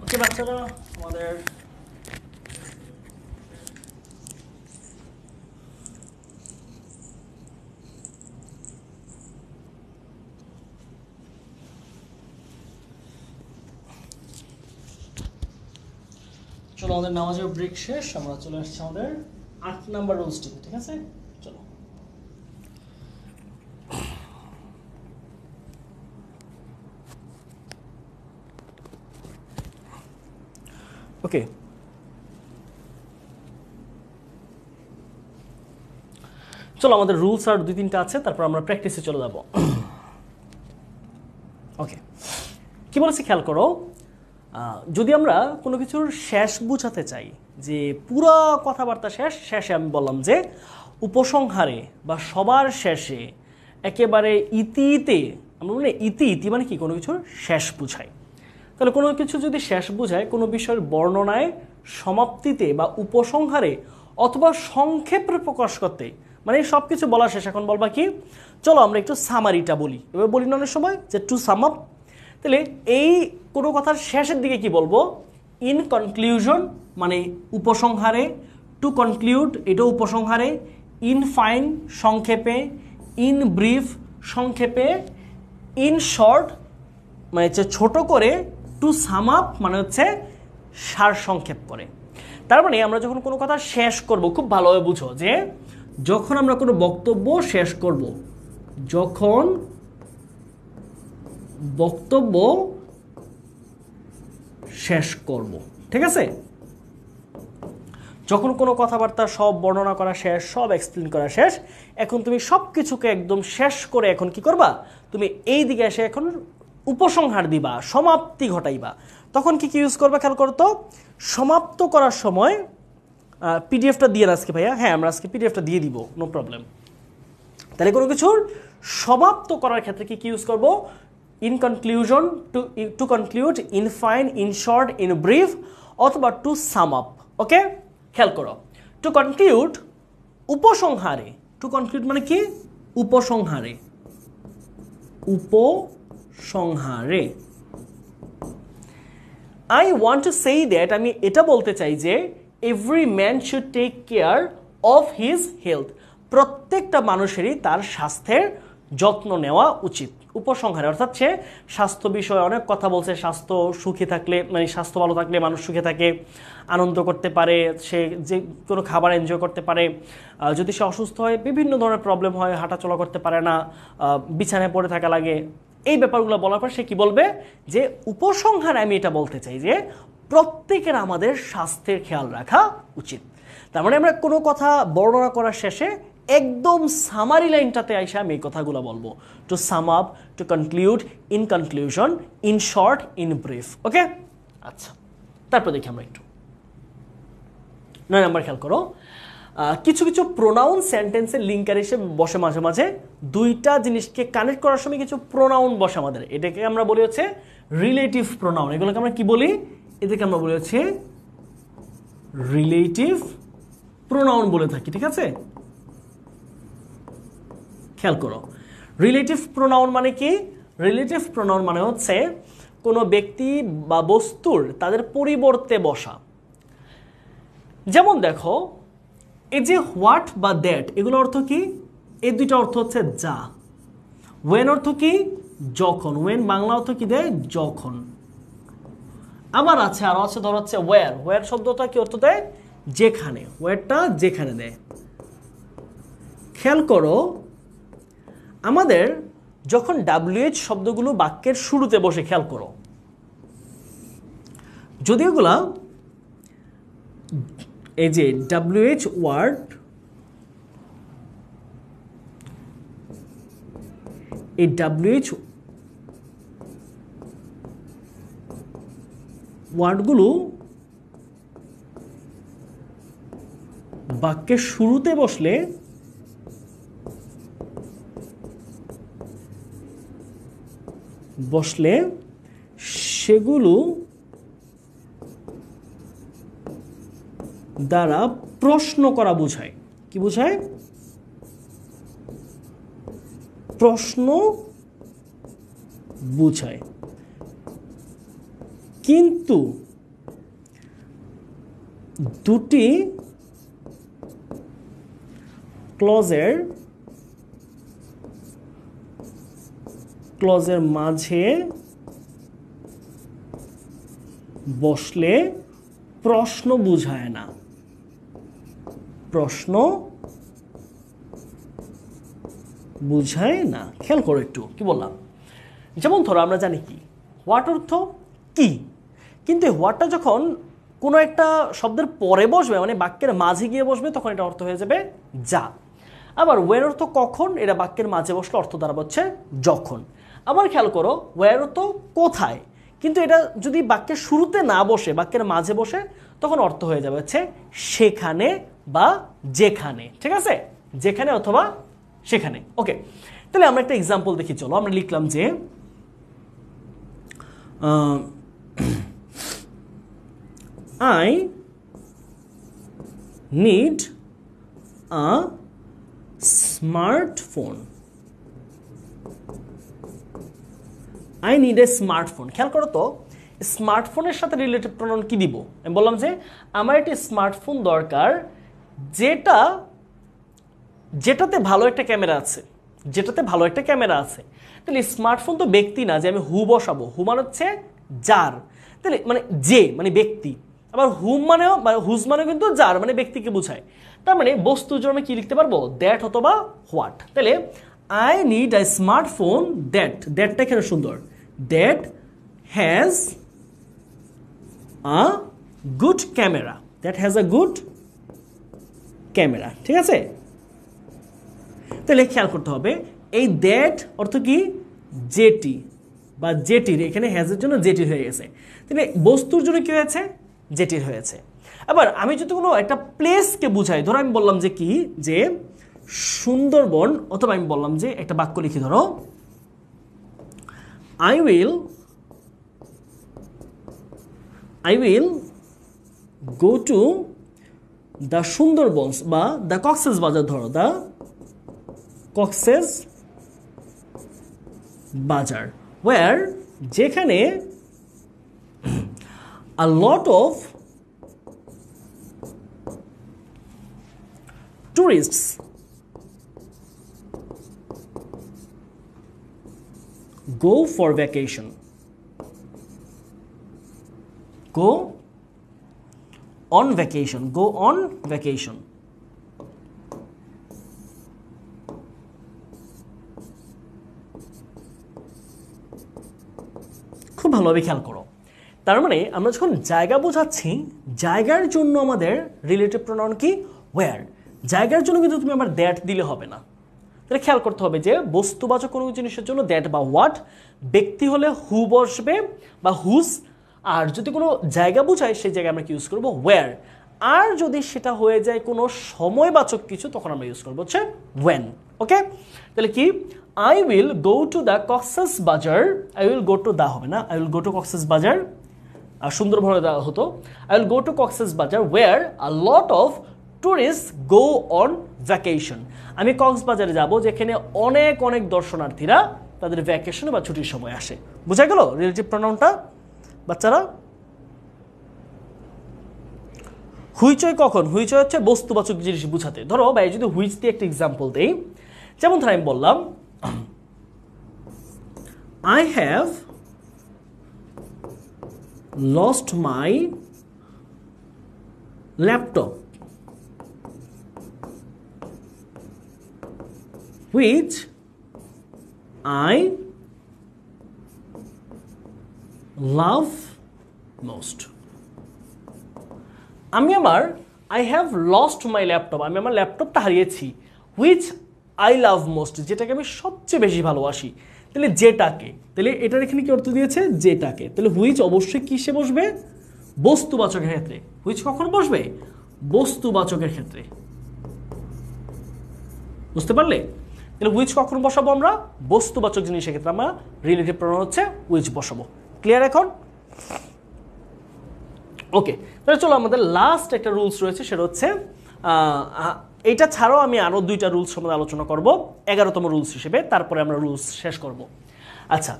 ওকে বাচ্চারা, আমাদের চলো আমাদের নামাজের ব্রেক শেষ, আমরা চলে আসছি আমাদের 8 নাম্বার রুলসটি, ঠিক আছে? চলো ওকে, চলো আমাদের রুলস আর 2-3টা আছে, তারপর আমরা প্র্যাকটিসে চলে যাব। ওকে, কি বলেছি খেয়াল করো, যদি আমরা কোনো কিছুর শেষ বুঝাতে চাই, যে পুরো কথাবার্তা শেষে আমি বললাম যে উপসংহারে বা সবার শেষে একেবারে ইতিতে, আমরা বলি ইতি মানে কি, কোনো কিছুর শেষ বুঝায়। তাহলে কোনো কিছু যদি শেষ বুঝায় কোনো বিষয়ের বর্ণনায়, সমাপ্তিতে বা উপসংহারে অথবা সংক্ষেপে প্রকাশ করতে, মানে সব কিছু বলা শেষ, এখন বলবা কি, চলো আমরা একটু সামারিটা বলি। এবার বলি না অনেক সময় যে টু সাম আপ। তাহলে এই কোনো কথার শেষের দিকে কি বলবো, ইন কনক্লিউশন মানে উপসংহারে, টু কনক্লিউড এটাও উপসংহারে, ইন ফাইন সংক্ষেপে, ইন ব্রিফ সংক্ষেপে, ইন শর্ট মানে হচ্ছে ছোট করে, টু সাম আপ মানে হচ্ছে সার সংক্ষেপ করে। তার মানে আমরা যখন কোনো কথা শেষ করব, খুব ভালোভাবে বুঝো যে যখন আমরা কোনো বক্তব্য শেষ করব, যখন বক্তব্য শেষ করব, ঠিক আছে, যখন কোনো কথাবার্তা সব বর্ণনা করা শেষ, সব এক্সপ্লেন করা শেষ, এখন তুমি সব কিছুকে একদম শেষ করে এখন কি করবা, তুমি এই দিকে এসে এখন উপসংহার দিবা, সমাপ্তি ঘটাইবা। তখন কি ইউজ করবা খেয়াল করো তো, সমাপ্ত করার সময় পিডিএফটা দিয়ে আজকে ভাইয়া, হ্যাঁ আমরা আজকে পিডিএফটা দিয়ে দিব, নো প্রবলেম। তাহলে কোনো কিছুর সমাপ্ত করার ক্ষেত্রে কি ইউজ করব, in conclusion, to conclude, in fine, in short, in brief অথবা টু সাম আপ। ওকে, খেয়াল করো, টু কনক্লিউড উপসংহারে, টু কনক্লিউড মানে কি, উপসংহারে, উপসংহারে। I want to say that, আমি এটা বলতে চাই যে every man should take care of his health, প্রত্যেকটা মানুষেরই তার স্বাস্থ্যের যত্ন নেওয়া উচিত। উপসংহারে অর্থাৎ সে স্বাস্থ্য বিষয়ে অনেক কথা বলছে, স্বাস্থ্য সুখী থাকলে মানে স্বাস্থ্য ভালো থাকলে মানুষ সুখে থাকে, আনন্দ করতে পারে, সে যে কোনো খাবার এনজয় করতে পারে। যদি সে অসুস্থ হয়, বিভিন্ন ধরনের প্রবলেম হয়, হাঁটাচলা করতে পারে না, বিছানায় পড়ে থাকা লাগে, এই ব্যাপারগুলো বলার পর সে কি বলবে যে উপসংহারে আমি এটা বলতে চাই যে প্রত্যেকের আমাদের স্বাস্থ্যের খেয়াল রাখা উচিত। তার মানে আমরা কোনো কথা বর্ণনা করার শেষে একদম সামারি লাইনটাতে আইসা আমি এই কথাগুলো বলবো, to sum up, to conclude, in conclusion, in short, in brief. Okay, আচ্ছা, তারপর দেখি আমরা একটু 9 নাম্বার খেয়াল করো, কিছু কিছু প্রোনাউন সেন্টেন্সের লিঙ্কার এসে বসে মাঝে মাঝে, দুইটা জিনিসকে কানেক্ট করার সময় কিছু প্রোনাউন বসে আমাদের, এটাকে আমরা বলি হচ্ছে রিলেটিভ প্রোনাউন। এগুলোকে আমরা কি বলি, এদেরকে আমরা বলি হচ্ছে রিলেটিভ প্রোনাউন বলে থাকি, ঠিক আছে? খেয়াল করো, রিলেটিভ প্রোনাউন মানে কি, রিলেটিভ প্রোনাউন মানে হচ্ছে কোনো ব্যক্তি বা বস্তুর তাদের পরিবর্তে বসা। যেমন দেখো, এই যে হোয়াট বা দ্যাট, এগুলো অর্থ কি, এই দুইটা অর্থ হচ্ছে যা। ওয়েন অর্থ কি, যখন, ওয়েন বাংলা অর্থ কি দেয়, যখন। আবার আছে, আরো আছে, ধর হচ্ছে ওয়্যার, ওয়্যার শব্দটা কি অর্থ দেয়, যেখানে, ওয়্যারটা যেখানে দেয়। খেয়াল করো, আমাদের যখন WH শব্দগুলো বাক্যের শুরুতে বসে, খেয়াল করো, যদি ওগুলা এই যে WH ওয়ার্ড, এই WH ওয়ার্ডগুলো বাক্যের শুরুতে বসলে বসলে সেগুলো দ্বারা প্রশ্ন করা বোঝায়। কি বোঝায়? প্রশ্ন বোঝায়। কিন্তু দুটি ক্লজের মাঝে বসলে প্রশ্ন বুঝায় না। প্রশ্ন বুঝায় না। খেয়াল করো একটু কি বললাম। যেমন ধরো আমরা জানি কি হোয়াট অর্থ কি, কিন্তু হোয়াটটা যখন কোনো একটা শব্দের পরে বসবে মানে বাক্যের মাঝে গিয়ে বসবে তখন এটা অর্থ হয়ে যাবে যা। আবার ওয়ের অর্থ কখন, এটা বাক্যের মাঝে বসলে অর্থ দাঁড়াবে হচ্ছে যখন। আবার খেয়াল করো ওয়ের অর্থ কোথায়, কিন্তু এটা যদি বাক্যের শুরুতে না বসে বাক্যের মাঝে বসে তখন অর্থ হয়ে যাবে হচ্ছে সেখানে বা যেখানে। ঠিক আছে, যেখানে অথবা সেখানে। ওকে, তাহলে আমরা একটা এক্সাম্পল দেখি। চলো আমরা লিখলাম যে I need a smartphone. I need a smartphone. খেয়াল করো তো স্মার্টফোনের সাথে রিলেটেড প্রোনাউন কি দিব? আমি বললাম যে আমার একটি স্মার্টফোন দরকার যেটাতে ভালো একটা ক্যামেরা আছে, তাহলে স্মার্টফোন তো ব্যক্তি না যে আমি হু বসাবো। হু মানে হচ্ছে যার, তাহলে মানে যে মানে ব্যক্তি। আবার হুজ মানে কিন্তু যার মানে ব্যক্তিকে বোঝায়। তার মানে বস্তুর জন্য কি লিখতে পারবো? দ্যাট অথবা হোয়াট। তাহলে আই নিড আ স্মার্টফোন দ্যাটটা এখানে সুন্দর, that has a good camera, ঠিক আছে? তাহলে খেয়াল করতে হবে এই দ্যাট অর্থ কি? যেটি বা যেটির, এখানে হ্যাজের জন্য যেটির হয়ে গেছে। তাহলে বস্তুর জন্য কি হয়েছে? যেটির হয়েছে। আবার আমি যদি কোনো একটা প্লেসকে বুঝাই, ধরো আমি বললাম যে কি যে সুন্দরবন, অথবা আমি বললাম যে একটা বাক্য লিখি, ধরো I will go to the Sundarbans বা the Cox's Bazar, ধরো the Cox's Bazar, where যেখানে a lot of tourists go for vacation. Go on vacation. খুব ভালোভাবে খেয়াল করো। তার মানে আমরা যখন জায়গা বোঝাচ্ছি, জায়গার জন্য আমাদের রিলেটিভ প্রোনাউন কি? ওয়্যার। জায়গার জন্য কিন্তু তুমি আবার দ্যাট দিলে হবে না। তাহলে খেয়াল করতে হবে যে বস্তুবাচক কোনো জিনিসের জন্য দ্যাট বা হোয়াট, ব্যক্তি হলে হু বসবে বা হুজ, আর যদি কোনো জায়গা বোঝায় সেই জায়গায় আমরা কি ইউজ করবো? ওয়্যার। আর যদি সেটা হয়ে যায় কোনো সময়বাচক কিছু, তখন আমরা ইউজ করবো হচ্ছে ওয়েন। ওকে, তাহলে কি? I will go to the Cox's Bazar. I will go to হবে না, I will go to Cox's Bazar। আর সুন্দরভাবে দেওয়া হতো I will go to Cox's Bazar where a lot of tourists go on vacation. আমি কক্সবাজারে যাব যেখানে অনেক অনেক দর্শনার্থীরা তাদের ভ্যাকেশনে বা ছুটির সময় আসে। বুঝা গেল রিলেটিভ প্রোনাউনটা বাচ্চারা? হুইচয় কখন? হুইচয় হচ্ছে বস্তুবাচক জিনিস বুঝাতে। ধরো ভাই যদি হুইচ দিয়ে একটা এক্সাম্পল দেই, যেমন ধর আমি বললাম I have lost my laptop which I love most. আমি আমার I have lost my laptop, আমি আমার ল্যাপটপটা হারিয়েছি, which I love most, যেটাকে আমি সবচেয়ে বেশি ভালোবাসি। তাহলে যেটাকে, তাহলে এটার এখানে কি অর্থ দিয়েছে? যেটাকে। তাহলে হুইচ অবশ্যই কিসে বসবে? বস্তুবাচকের ক্ষেত্রে। হুইচ কখন বসবে? বস্তুবাচকের ক্ষেত্রে। বুঝতে পারলে? তাহলে হুইচ কখন বসাবো আমরা? বস্তুবাচক জিনিসের ক্ষেত্রে আমরা রিলেটিভ প্রোনাউন হচ্ছে হুইচ বসাবো। ক্লিয়ার এখন? ওকে, তাহলে চলো আমাদের লাস্ট একটা রুলস রয়েছে, সেটা হচ্ছে এইটা ছাড়াও আমি আরও 2টা রুলস সম্বন্ধে আলোচনা করব 11তম রুলস হিসেবে, তারপরে আমরা রুলস শেষ করব। আচ্ছা,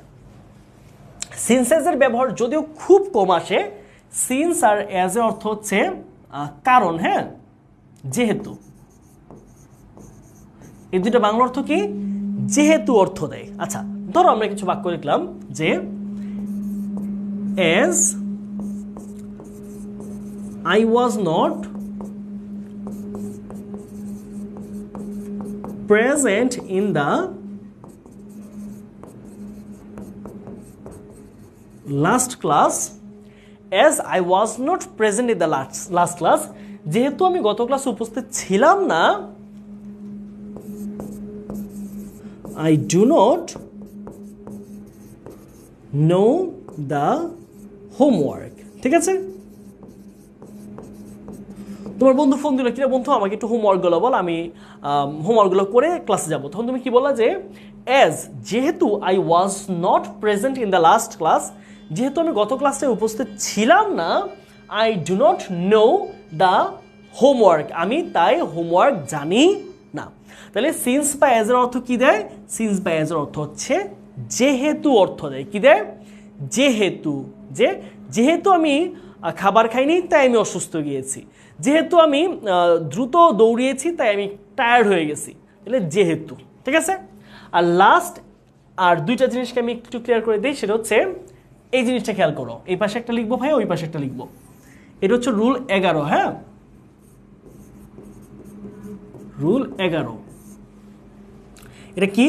সিন্সেসের ব্যবহার যদিও খুব কম আসে, সিন্স আর অ্যাজ এর অর্থ হচ্ছে কারণ, হ্যাঁ, যেহেতু, এই দুইটা বাংলা অর্থ কি? যেহেতু অর্থ দেয়। আচ্ছা, ধরো আমরা কিছু বাক্য লিখলাম যে as I was not present in the last class, as I was not present in the last class, যেহেতু আমি গত ক্লাসে উপস্থিত ছিলাম না, I do not know the homework। ঠিক আছে? তোমার বন্ধু ফোন দিল, কিরে বন্ধু আমাকে একটু হোমওয়ার্কগুলো বল, আমি হোমওয়ার্কগুলো করে ক্লাসে যাব। তখন তুমি কি বললা যে অ্যাজ, যেহেতু I was not present in the last class, যেহেতু আমি গত ক্লাসে উপস্থিত ছিলাম না, I do not know the homework, আমি তাই হোমওয়ার্ক জানি না। তাহলে সিন্স বা অ্যাজ এর অর্থ কি দেয়? সিন্স বা অ্যাজ এর অর্থ হচ্ছে যেহেতু অর্থ দেয়। কি দেয়? যেহেতু। যেহেতু আমি খাবার খাইনি তাই আমি অসুস্থ গিয়েছি, যেহেতু আমি দ্রুত দৌড়িয়েছি তাই আমি টায়ার্ড হয়ে গেছি, তাহলে যেহেতু। ঠিক আছে? আর লাস্ট আর 2টা জিনিসকে আমি একটু ক্লিয়ার করে দিই, সেটা হচ্ছে এই জিনিসটা খেয়াল করো, এই পাশে একটা লিখবো ভাই, ওই পাশে একটা লিখবো। এটা হচ্ছে রুল 11। হ্যাঁ, রুল 11। এটা কি?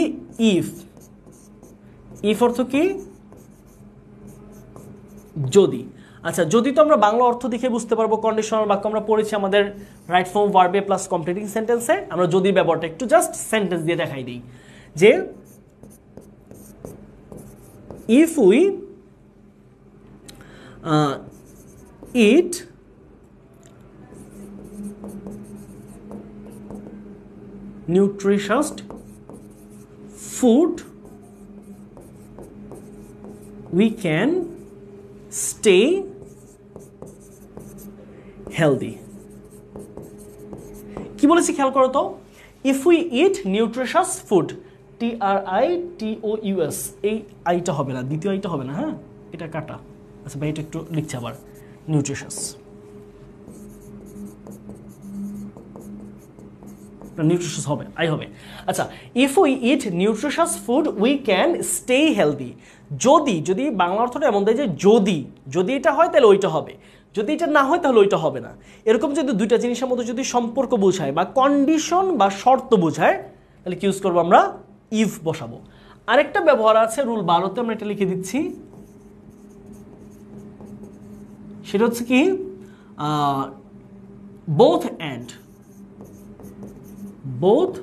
ইফ। ইফ অর্থ কি? যদি। আচ্ছা, যদি তো আমরা বাংলা অর্থ দেখে বুঝতে পারবো, কন্ডিশনাল বাক্য আমরা পড়েছি আমাদের রাইট ফর্ম ভার্বে প্লাস কমপ্লিটিং সেন্টেন্সে। আমরা যদি ব্যবহারটা একটু জাস্ট সেন্টেন্স দিয়ে দেখাই দিই যে if we eat nutritious food, we can stay healthy। কি বলেছি খেয়াল করো তো? If we eat nutritious food, TRITOUS, এই আইটা হবে না, দ্বিতীয় আইটা হবে না, হ্যাঁ, এটা কাটা। আচ্ছা ভাই, এটা একটু লিখছে আবার, নিউট্রিশাস, নিউট্রিশাস হবে, আই হবে। আচ্ছা, if we eat nutritious food we can stay healthy. যদি বাংলা অর্থটা এমন দেয় যে যদি এটা হয় তাহলে ওইটা হবে, যদি এটা না হয় তাহলে ওইটা হবে না। এরকম যদি 2টা জিনিসের মধ্যে যদি সম্পর্ক বোঝায় বা কন্ডিশন বা শর্ত বোঝায়, তাহলে কি ইউজ করবো আমরা? ইফ বসাবো। আরেকটা ব্যবহার আছে রুল 12তে, আমরা এটা লিখে দিচ্ছি, সেটা হচ্ছে কি বোথ অ্যান্ড। বোথ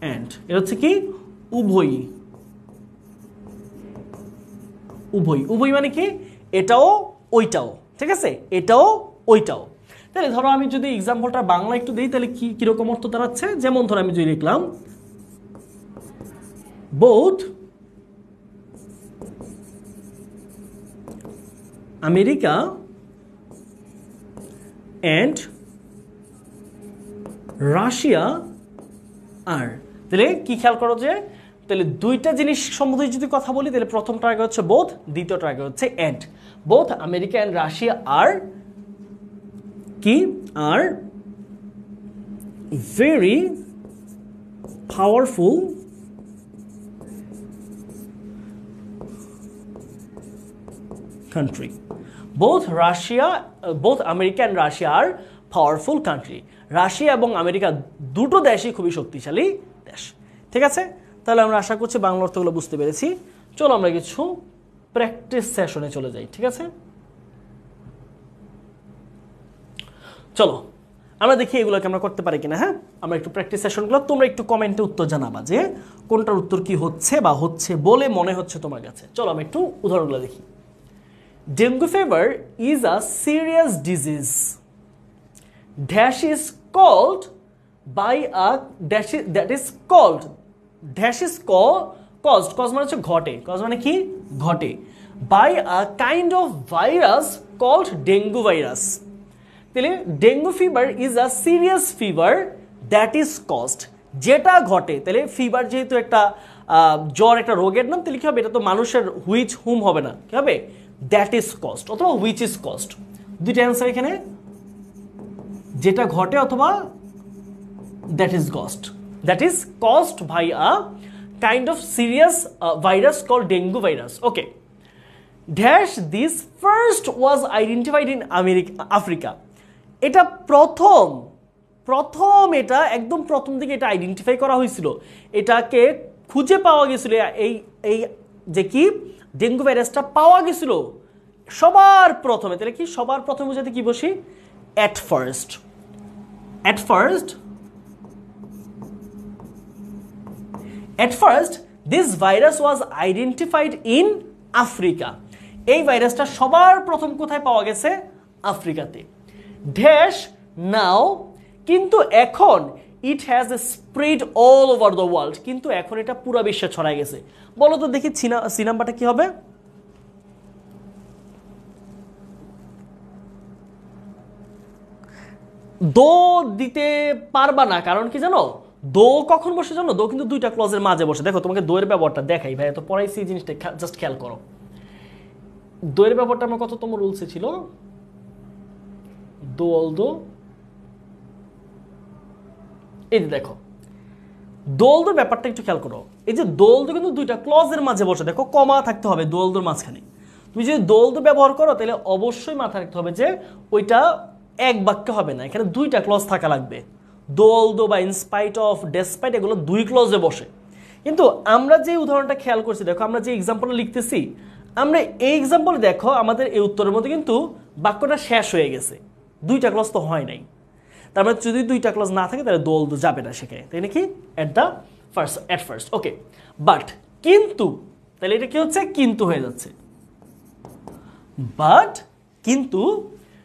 অ্যান্ড এটা হচ্ছে কি উভয়ই। উভয় মানে কি? এটাও ওইটাও। ঠিক আছে? এটাও ওইটাও। তাহলে ধরো আমি যদি এক্সাম্পলটা বাংলা একটু দিই, তাহলে কিরকম অর্থ দাঁড়াচ্ছে? যেমন ধরো আমি যদি লিখলাম বোথ আমেরিকা অ্যান্ড রাশিয়া আর, তাহলে কি খেয়াল করো যে তাহলে 2টা জিনিস সম্বন্ধে যদি কথা বলি, তাহলে প্রথমটা আগে হচ্ছে বোথ, দ্বিতীয়টা আগে হচ্ছে and. Both America and Russia are কি? Are very powerful country. both America and Russia are powerful country. রাশিয়া এবং আমেরিকা দুটো দেশই খুবই শক্তিশালী দেশ। ঠিক আছে? তাহলে আমরা আশা করছি বাংলা অর্থগুলো বুঝতে পেরেছি। চলো আমরা কিছু প্র্যাকটিস সেশনে চলে যাই। ঠিক আছে? চলো আমরা দেখি এগুলোকে আমরা করতে পারি কিনা। হ্যাঁ, আমরা একটু প্র্যাকটিস সেশনগুলো, তোমরা একটু কমেন্টে উত্তর জানাবা যে কোনটার উত্তর কি হচ্ছে বা হচ্ছে বলে মনে হচ্ছে তোমার কাছে। চলো আমরা একটু উদাহরণগুলো দেখি। Dengue fever is a serious disease. Dash is called by a dash that is called dash is caused cause মানে হচ্ছে ঘটে কজ মানে কি ঘটে by a kind of virus called dengue virus তাহলে dengue fever is a serious fever that is caused যেটা ঘটে তাহলে ফিভার যেহেতু একটা জ্বর একটা রোগের নাম তাহলে কি হবে এটা তো মানুষের হুইচ হুম হবে না কি হবে দ্যাট ইজ কজড অথবা হুইচ ইজ কজড দুইটা অ্যান্সার এখানে যেটা ঘটে অথবা that is caused by a kind of serious virus called dengue virus okay dash this first was identified in Africa এটা প্রথম এটা একদম প্রথম দিকে এটা আইডেন্টিফাই করা হয়েছিল এটাকে খুঁজে পাওয়া গেছিল এই যে কি ডেঙ্গু ভাইরাসটা পাওয়া গেছিল সবার প্রথমে তাহলে কি সবার প্রথমে বুঝাতে কি বসি at first this virus was identified in Africa এই ভাইরাসটা সবার প্রথম কোথায় পাওয়া গেছে আফ্রিকাতে ড্যাশ নাও কিন্তু এখন it has spread all over the world কিন্তু এখন এটা পুরো বিশ্বে ছড়ায় গেছে বলো তো দেখি সি নাম্বারটা কি হবে দো দিতে পারবা না কারণ কি জানো দো কখন বসে জানো দো কিন্তু দুইটা ক্লজের মাঝে বসে দেখো তোমাকে দোয়ের ব্যবহারটা দেখাই ভাই তো পড়াইছি এই জিনিসটা জাস্ট খেয়াল করো দোয়ের ব্যবহারটা আমার কততম রুলসে ছিল দো অল দো এই যে দেখো দোলদো ব্যাপারটা একটু খেয়াল করো এই যে দোলদো কিন্তু দুইটা ক্লজের মাঝে বসে দেখো কমা থাকতে হবে দোলদোর মাঝখানে তুমি যদি দোলদো ব্যবহার করো তাহলে অবশ্যই মাথায় রাখতে হবে যে ওইটা এক বাক্য হবে না এখানে দুইটা ক্লজ থাকা লাগবে দোলদো বা ইনস্পাইট অফ ডেসপাইট এগুলো দুই ক্লজে বসে কিন্তু আমরা যে উদাহরণটা খেয়াল করছি দেখো আমরা যে এক্সাম্পলটা লিখতেছি আমরা এই এক্সাম্পলে দেখো আমাদের এই উত্তরের মধ্যে কিন্তু বাক্যটা শেষ হয়ে গেছে দুইটা ক্লজ তো হয় নাই তার মানে যদি দুইটা ক্লজ না থাকে তাহলে দোলদো যাবে না সেখানে তাই নাকি এট ফার্স্ট ওকে বাট কিন্তু তাহলে এটা কি হচ্ছে কিন্তু হয়ে যাচ্ছে বাট কিন্তু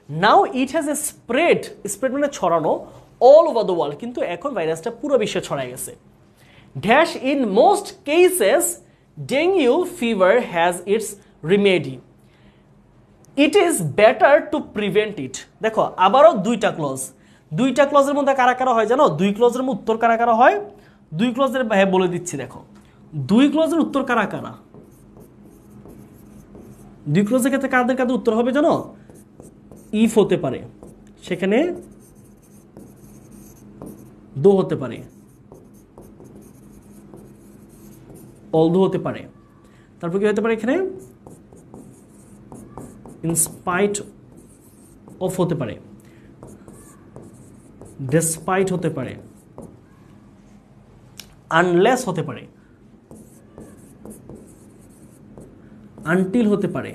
নাও ইট হ্যাজ এ স্প্রেড মানে ছড়ানো অল ওভার দ্য ওয়ার্ল্ড কিন্তু এখন ভাইরাসটা পুরো বিশ্বে ছড়ায় গেছে dash in most cases dengue fever has its remedy it is better to prevent ইট দেখো আবারও দুইটা ক্লজের মধ্যে কারা কারা হয় জানো দুই ক্লজের মধ্যে উত্তর কারা কারা হয় দুই ক্লজের হ্যাঁ বলে দিচ্ছি দেখো দুই ক্লজের উত্তর কারা কারা দুই ক্লজের ক্ষেত্রে কাদের কাদের উত্তর হবে জানো ইফ হতে পারে সেখানে দো হতে পারে অলদো হতে পারে তারপর কি হতে পারে এখানে ইনস্পাইট অফ হতে পারে ডেসপাইট হতে পারে আনলেস হতে পারে আনটিল হতে পারে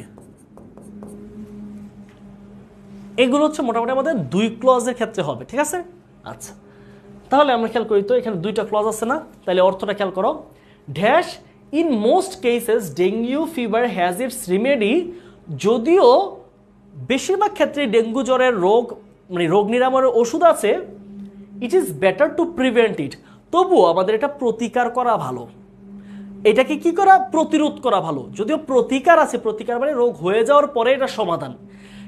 এগুলো হচ্ছে মোটামুটি আমাদের দুই ক্লজের ক্ষেত্রে হবে ঠিক আছে আচ্ছা তাহলে আমরা খেয়াল করি তো এখানে দুইটা ক্লজ আছে না তাহলে অর্থটা খেয়াল করো dash in most cases dengue fever has its remedy যদিও বেশিরভাগ ক্ষেত্রে ডেঙ্গু জ্বরের রোগ নিরাময়ের ওষুধ আছে it is better to prevent ইট তবুও আমাদের এটা প্রতিকার করা ভালো এটাকে কি করা প্রতিরোধ করা ভালো যদিও প্রতিকার আছে প্রতিকার মানে রোগ হয়ে যাওয়ার পরে এটা সমাধান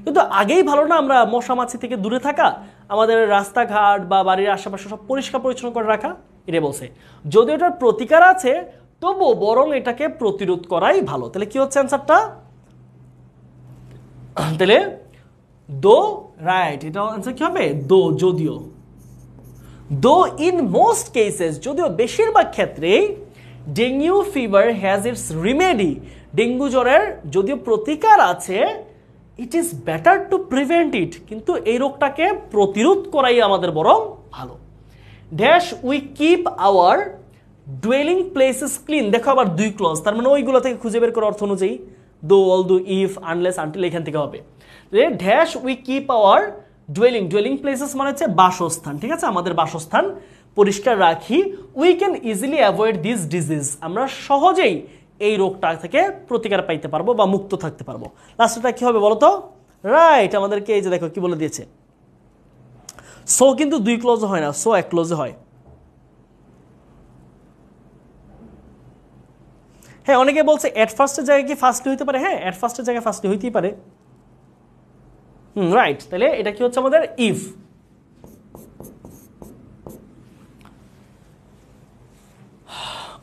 কিন্তু আগেই ভালো না আমরা মশা মাছি থেকে দূরে থাকা আমাদের রাস্তাঘাট বা বাড়ির আশেপাশে সব পরিষ্কার পরিচ্ছন্ন করে রাখা এটা বলছে যদিও এটার প্রতিকার আছে তবুও বরং এটাকে প্রতিরোধ করাই ভালো তাহলে কি হচ্ছে অ্যান্সারটা তাহলে দো রাইট এটা অ্যান্সার কি হবে দো যদিও দো ইন মোস্ট কেসেস যদিও বেশিরভাগ ক্ষেত্রেই dengue fever has its remedy dengue জ্বরের যদিও প্রতিকার আছে it is better to prevent ইট কিন্তু এই রোগটাকে প্রতিরোধ করাই আমাদের বরং ভালো dash we keep our duelling places clean দেখো আবার দুই ক্লজ তার মানে ওইগুলো থেকে খুঁজে বের করার অর্থ অনুযায়ী দো অল দো ইফ আনলেস আনটিল এখান থেকে হবে dash we keep our duelling places মানে হচ্ছে বাসস্থান ঠিক আছে আমাদের বাসস্থান পরিষ্কার রাখি we can easily avoid this disease আমরা সহজেই এই রোগটা থেকে প্রতিকার পাইতে পারবো বা মুক্ত থাকতে পারবো লাস্টটা কি হবে বলো তো রাইট আমাদেরকে এই যে দেখো কি বলে দিয়েছে সো কিন্তু দুই ক্লজে হয় না, সো এক ক্লজে হয়। হ্যাঁ, অনেকে বলছে এট ফার্স্টের জায়গায় কি ফার্স্টলি হইতে পারে, হ্যাঁ এট ফার্স্টের জায়গায় ফার্স্টলি হইতেই পারে। রাইট, তাহলে এটা কি হচ্ছে আমাদের ইফ।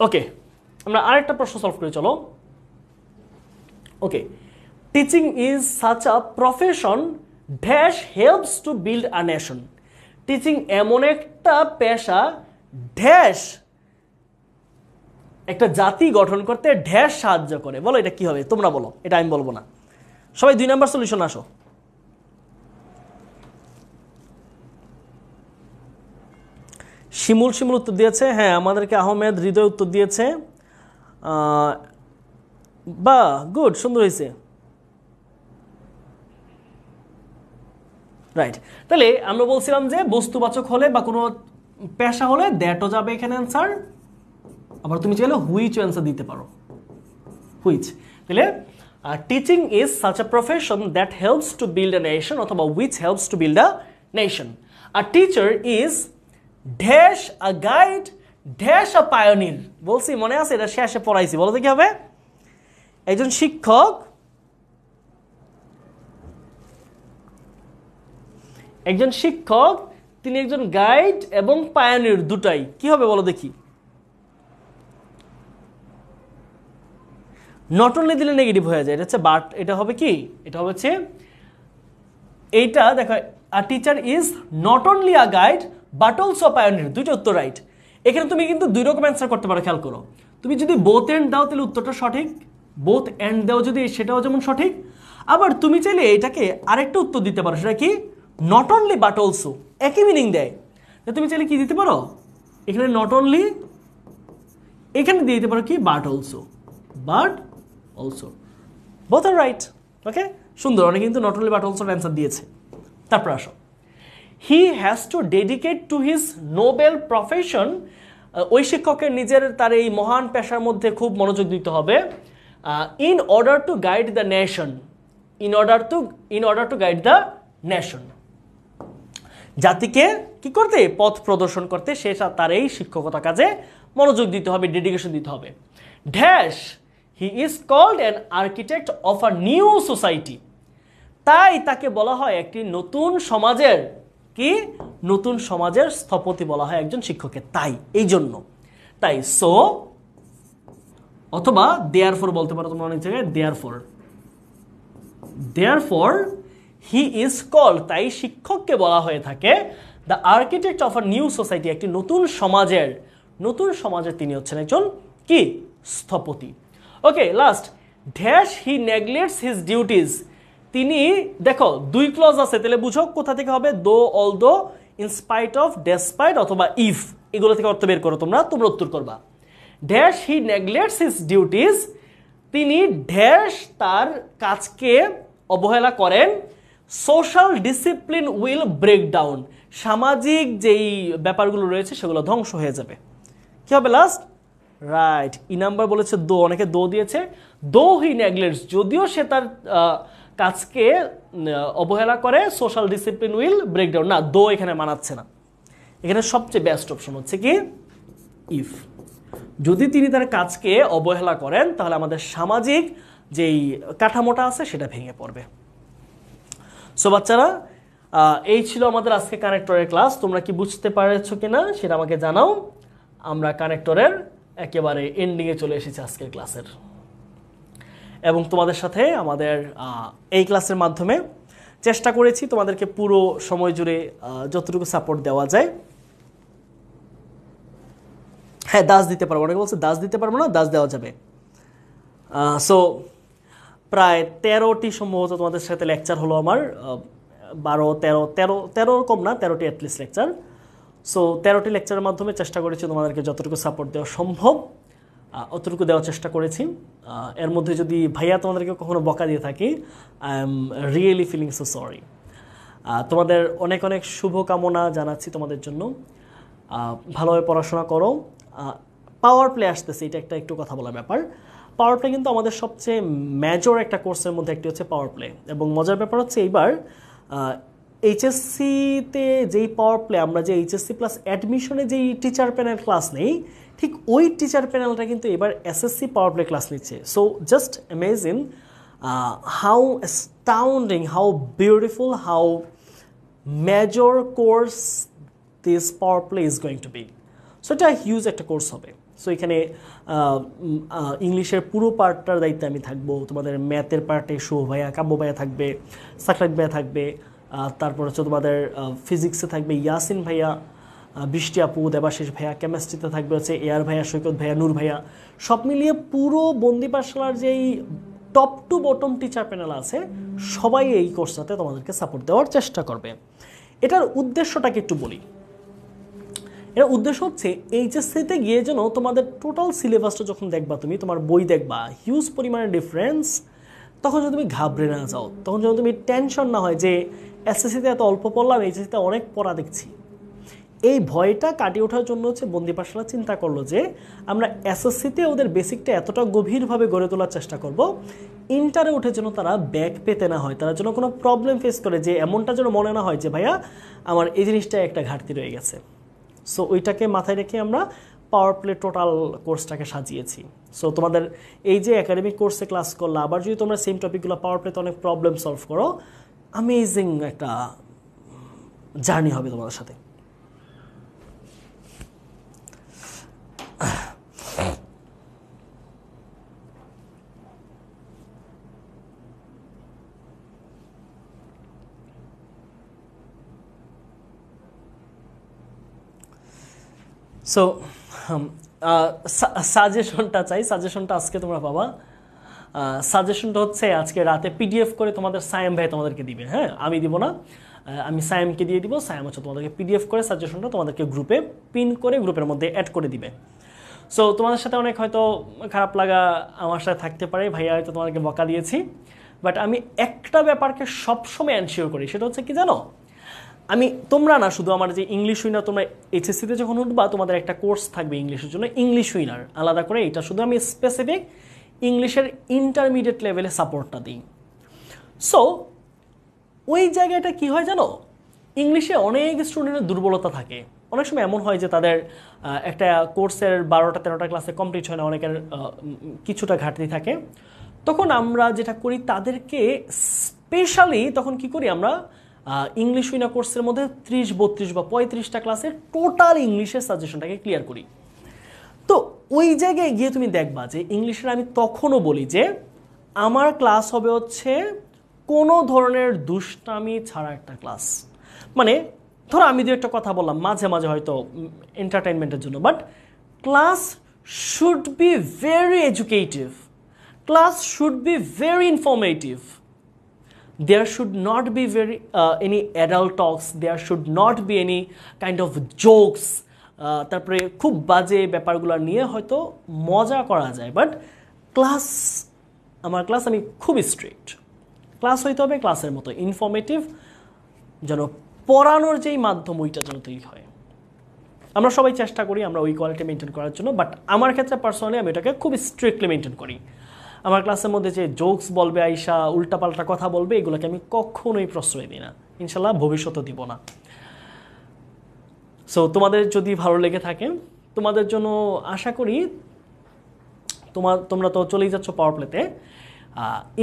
ওকে, আমরা আরেকটা প্রশ্ন সলভ করি, চলো। Okay, teaching is such a profession dash helps to build a nation. Teaching এমন একটা পেশা ড্যাশ একটা জাতি গঠন করতে ড্যাশ সাহায্য করে। বলো এটা কি হবে, তোমরা বলো, এটা আমি বলবো না। সবাই 2 নাম্বার সলিউশন আসো। শিমুল উত্তর দিয়েছে, হ্যাঁ আমাদেরকে আহমেদ হৃদয় উত্তর দিয়েছে। বা গুড, সুন্দর হয়েছে। রাইট, তাহলে আমরা বলছিলাম যে বস্তুবাচক হলে বা কোনো পেশা হলে দ্যাটও যাবে এখানে অ্যান্সার। আবার তুমি চাইলে হুইচ অ্যান্সার দিতে পারো, হুইচ। তাহলে teaching is such a profession that helps to build a nation, অথবা which helps to build a nation. A teacher is dash a guide dash a pioneer. বলছি মনে আছে, এটা শেষে পড়াইছি, বলো তো কি হবে। একজন শিক্ষক তিনি একজন গাইড এবং পায়োনির, দুটাই কি হবে বলো দেখি। নট অনলি দিলে নেগেটিভ হয়ে যায়, এটা হচ্ছে বাট, এটা হবে কি, এটা হচ্ছে এইটা দেখো, a teacher is not only a guide but also pioneer, দুইটা উত্তর রাইট। এখানে তুমি কিন্তু দুই রকম অ্যান্সার করতে পারো, খেয়াল করো। তুমি যদি বোথ এন্ড দাও তাহলে উত্তরটা সঠিক, বোথ এন্ড দাও যদি সেটাও যেমন সঠিক। আবার তুমি চাইলে এটাকে আরেকটা উত্তর দিতে পারো, সেটা কি নট অনলি বাট অলসো, একই মিনিং দেয়। তুমি চাইলে কি দিতে পারো, এখানে নট অনলি, এখানে দিয়ে দিতে পারো কি but also, but also, both are right. Okay, সুন্দর, অনেক কিন্তু নট অনলি বাট অলসোর অ্যান্সার দিয়েছে। তারপর আসো, he has to dedicate to his noble profession. ওই শিক্ষকের নিজের তার এই মহান পেশার মধ্যে খুব মনোযোগ দিতে হবে। In order to guide the nation, in order to guide the nation, জাতিকে কি করতে, পথ প্রদর্শন করতে সে তার এই শিক্ষকতা কাজে মনোযোগ দিতে হবে, ডেডিকেশন দিতে হবে। Dash he is called an architect of a new society, তাই তাকে বলা হয় একটি নতুন সমাজের কি, নতুন সমাজের স্থপতি বলা হয় একজন শিক্ষককে, তাই এই জন্য, তাই সো অথবা দেয়ারফর বলতে পারো তোমরা অনেক জায়গায়, দেয়ারফর হি ইজ কল্ড, তাই শিক্ষককে বলা হয়ে থাকে the architect of a new society, একটি নতুন সমাজের তিনি হচ্ছেন একজন কি, স্থপতি। Okay, last, dash he neglects his duties, তিনি দেখো দুই ক্লজ আছে, তাহলে বুঝো কোথা থেকে হবে, though, although, in spite of, despite অথবা ইফ, এগুলো থেকে অর্থ বের করো, তোমরা উত্তর করবা। Dash he neglects his duties, তিনি ড্যাশ তার কাজকে অবহেলা করেন, social discipline will break down, সামাজিক যেই ব্যাপারগুলো রয়েছে সেগুলো ধ্বংস হয়ে যাবে। কি হবে লাস্ট, রাইট, ই নাম্বার বলেছে দো, অনেকে দো দিয়েছে। দো হি নেগলেক্টস, যদিও সে তার কাজকে অবহেলা করে, social discipline will break down, না দো এখানে মানাচ্ছে না, এখানে সবচেয়ে বেস্ট অপশন হচ্ছে কি ইফ। যদি তিনি তার কাজকে অবহেলা করেন তাহলে আমাদের সামাজিক যেই কাঠামোটা আছে সেটা ভেঙে পড়বে। সো বাচ্চারা, এই ছিল আমাদের আজকে কানেক্টরের ক্লাস। তোমরা কি বুঝতে পারছো কিনা সেটা আমাকে জানাও। আমরা কানেক্টরের একেবারে এন্ডিংয়ে চলে এসেছি আজকের ক্লাসের, এবং তোমাদের সাথে আমাদের এই ক্লাসের মাধ্যমে চেষ্টা করেছি তোমাদেরকে পুরো সময় জুড়ে যতটুকু সাপোর্ট দেওয়া যায়। হ্যাঁ, দাস দিতে পারবো, অনেকে বলছে দাস দিতে পারবো না, দাস দেওয়া যাবে। সো প্রায় 13টি সম্ভবত তোমাদের সাথে লেকচার হলো আমার, 13 কম না, 13টি অ্যাটলিস্ট লেকচার। সো 13টি লেকচারের মাধ্যমে চেষ্টা করেছি তোমাদেরকে যতটুকু সাপোর্ট দেওয়া সম্ভব অতটুকু দেওয়ার চেষ্টা করেছি। এর মধ্যে যদি ভাইয়া তোমাদেরকে কখনো বকা দিয়ে থাকি, I am really feeling so sorry. তোমাদের অনেক অনেক শুভকামনা জানাচ্ছি তোমাদের জন্য। ভালোভাবে পড়াশোনা করো। পাওয়ার প্লে আসতেছে, এটা একটু কথা বলার ব্যাপার। পাওয়ার প্লে কিন্তু আমাদের সবচেয়ে মেজর একটা কোর্সের মধ্যে একটি হচ্ছে পাওয়ার প্লে, এবং মজার ব্যাপার হচ্ছে এইবার এইচএসসিতে যেই পাওয়ার প্লে আমরা যে এইচএসসি প্লাস অ্যাডমিশনে যেই টিচার প্যানেল ক্লাস নেই, ঠিক ওই টিচার প্যানেলটা কিন্তু এবার এসএসসি পাওয়ার প্লে ক্লাস নিচ্ছে। So just imagine how astounding, how beautiful, how major course this power play is going to be. So এটা হিউজ একটা কোর্স হবে। সো এখানে ইংলিশের পুরো পার্টটার দায়িত্বে আমি থাকবো, তোমাদের ম্যাথের পার্টে শুভ ভাইয়া, কাব্য ভাইয়া থাকবে, সাকরাত ভাইয়া থাকবে, তারপর হচ্ছে তোমাদের ফিজিক্সে থাকবে ইয়াসিন ভাইয়া, বৃষ্টি আপু, দেবাশিস ভাইয়া, কেমিস্ট্রিতে থাকবে হচ্ছে এয়ার ভাইয়া, সৈকত ভাইয়া, নূর ভাইয়া। সব মিলিয়ে পুরো বন্দি পাঠশালার যেই top to bottom teacher panel আছে সবাই এই কোর্সটাতে তোমাদেরকে সাপোর্ট দেওয়ার চেষ্টা করবে। এটার উদ্দেশ্যটাকে একটু বলি। এর উদ্দেশ্য হচ্ছে এইচএসসিতে গিয়ে যেন তোমাদের টোটাল সিলেবাসটা যখন দেখবা, তুমি তোমার বই দেখবা হিউজ পরিমাণে ডিফারেন্স, তখন যদি তুমি ঘাবড়ে না যাও, তখন যখন তুমি টেনশন না হয় যে এসএসসিতে এত অল্প পড়লাম, এইচএসসিতে অনেক পড়া দেখছি, এই ভয়টা কাটিয়ে ওঠার জন্য হচ্ছে বন্দি পাঠশালা চিন্তা করলো যে আমরা এসএসসিতে ওদের বেসিকটা এতটা গভীরভাবে গড়ে তোলার চেষ্টা করব, ইন্টারে উঠে যেন তারা ব্যাক পেতে না হয়, তারা যেন কোনো প্রবলেম ফেস করে, যে এমনটা যেন মনে না হয় যে ভাইয়া আমার এই জিনিসটা একটা ঘাটতি রয়ে গেছে। সো ওইটাকে মাথায় রেখে আমরা পাওয়ার প্লে টোটাল কোর্সটাকে সাজিয়েছি। সো তোমাদের এই যে একাডেমিক কোর্সে ক্লাস করলে আবার যদি তোমরা সেম টপিকগুলো পাওয়ার প্লেতে অনেক প্রবলেম সলভ করো, অ্যামেজিং একটা জার্নি হবে তোমাদের সাথে। সো সাজেশনটা চাই, সাজেশনটা আজকে তোমরা পাবা। সাজেশনটা হচ্ছে আজকে রাতে পিডিএফ করে তোমাদের সায়েম ভাই তোমাদেরকে দিবে, হ্যাঁ আমি দিব না, আমি সায়েমকে দিয়ে দিব। সায়েম হচ্ছে তোমাদেরকে পিডিএফ করে সাজেশনটা তোমাদেরকে গ্রুপে পিন করে গ্রুপের মধ্যে অ্যাড করে দিবে। সো তোমাদের সাথে অনেক হয়তো খারাপ লাগা আমার সাথে থাকতে পারে, ভাইয়া হয়তো তোমাদেরকে বকা দিয়েছি, বাট আমি একটা ব্যাপারকে সবসময় এনশিওর করি, সেটা হচ্ছে কি জানো, আমি তোমরা না শুধু আমার যে ইংলিশ উইনার, তোমরা এইচএসসিতে যখন উঠবা তোমাদের একটা কোর্স থাকবে ইংলিশের জন্য, ইংলিশ উইনার আলাদা করে, এটা শুধু আমি স্পেসিফিক ইংলিশের ইন্টারমিডিয়েট লেভেলে সাপোর্টটা দিই। সো ওই জায়গাটা কি হয় জানো, ইংলিশে অনেক স্টুডেন্টের দুর্বলতা থাকে, অনেক সময় এমন হয় যে তাদের একটা কোর্সের 12টা-13টা ক্লাসে কমপ্লিট হয় না, অনেকের কিছুটা ঘাটতি থাকে। তখন আমরা যেটা করি তাদেরকে স্পেশালি তখন কি করি আমরা ইংলিশ উইনার কোর্সের মধ্যে 30, 32 বা 35টা ক্লাসের টোটাল ইংলিশের সাজেশনটাকে ক্লিয়ার করি। তো ওই জায়গায় গিয়ে তুমি দেখবা যে ইংলিশের আমি তখনও বলি যে আমার ক্লাস হবে হচ্ছে কোনো ধরনের দুষ্টামি ছাড়া একটা ক্লাস। মানে ধরো আমি দু একটা কথা বললাম মাঝে মাঝে হয়তো এন্টারটেনমেন্টের জন্য, but class should be very educative, class should be very informative. There should not be any adult talks, there should not be any kind of jokes, তারপরে খুব বাজে ব্যাপারগুলো নিয়ে হয়তো মজা করা যায়, বাট ক্লাস, আমার ক্লাস আমি খুব স্ট্রিক্ট, ক্লাস হইতে হবে ক্লাসের মতো ইনফরমেটিভ, যেন পড়ানোর যেই মাধ্যম ওইটা যেন তৈরি হয়। আমরা সবাই চেষ্টা করি আমরা ওই কোয়ালিটি মেনটেন করার জন্য, বাট আমার ক্ষেত্রে পার্সোনালি আমি এটাকে খুব স্ট্রিক্টলি মেনটেন করি। আমার ক্লাসের মধ্যে যে জোকস বলবে, আইসা উল্টাপাল্টা কথা বলবে, এগুলোকে আমি কখনোই প্রশ্রয় দিই না, ইনশাল্লাহ ভবিষ্যতেও দিব না। সো তোমাদের যদি ভালো লেগে থাকে, তোমাদের জন্য আশা করি তোমরা তো চলেই যাচ্ছ পাওয়ার প্লেতে,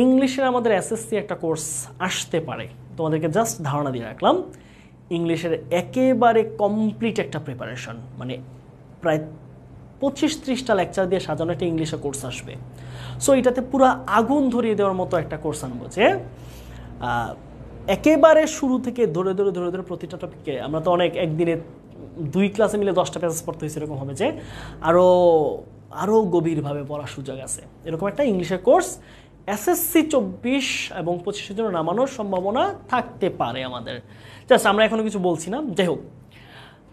ইংলিশের আমাদের এসএসসি একটা কোর্স আসতে পারে, তোমাদেরকে জাস্ট ধারণা দিয়ে রাখলাম। ইংলিশের একেবারে কমপ্লিট একটা প্রিপারেশন, মানে প্রায় 25-30টা লেকচার দিয়ে সাজানো একটা ইংলিশের কোর্স আসবে। সো এটাতে পুরো আগুন ধরিয়ে দেওয়ার মতো একটা কোর্স আনবো, যে একেবারে শুরু থেকে ধরে ধরে ধরে ধরে প্রতিটা টপিককে, আমরা তো অনেক একদিনে 2 ক্লাসে মিলে 10টা পেজ পড়তে হয়েছে, এরকম হবে যে আরও গভীরভাবে পড়ার সুযোগ আছে। এরকম একটা ইংলিশের কোর্স এসএসসি 24 এবং 25-এর জন্য নামানোর সম্ভাবনা থাকতে পারে আমাদের। জাস্ট আমরা এখনো কিছু বলছি না, যাই হোক।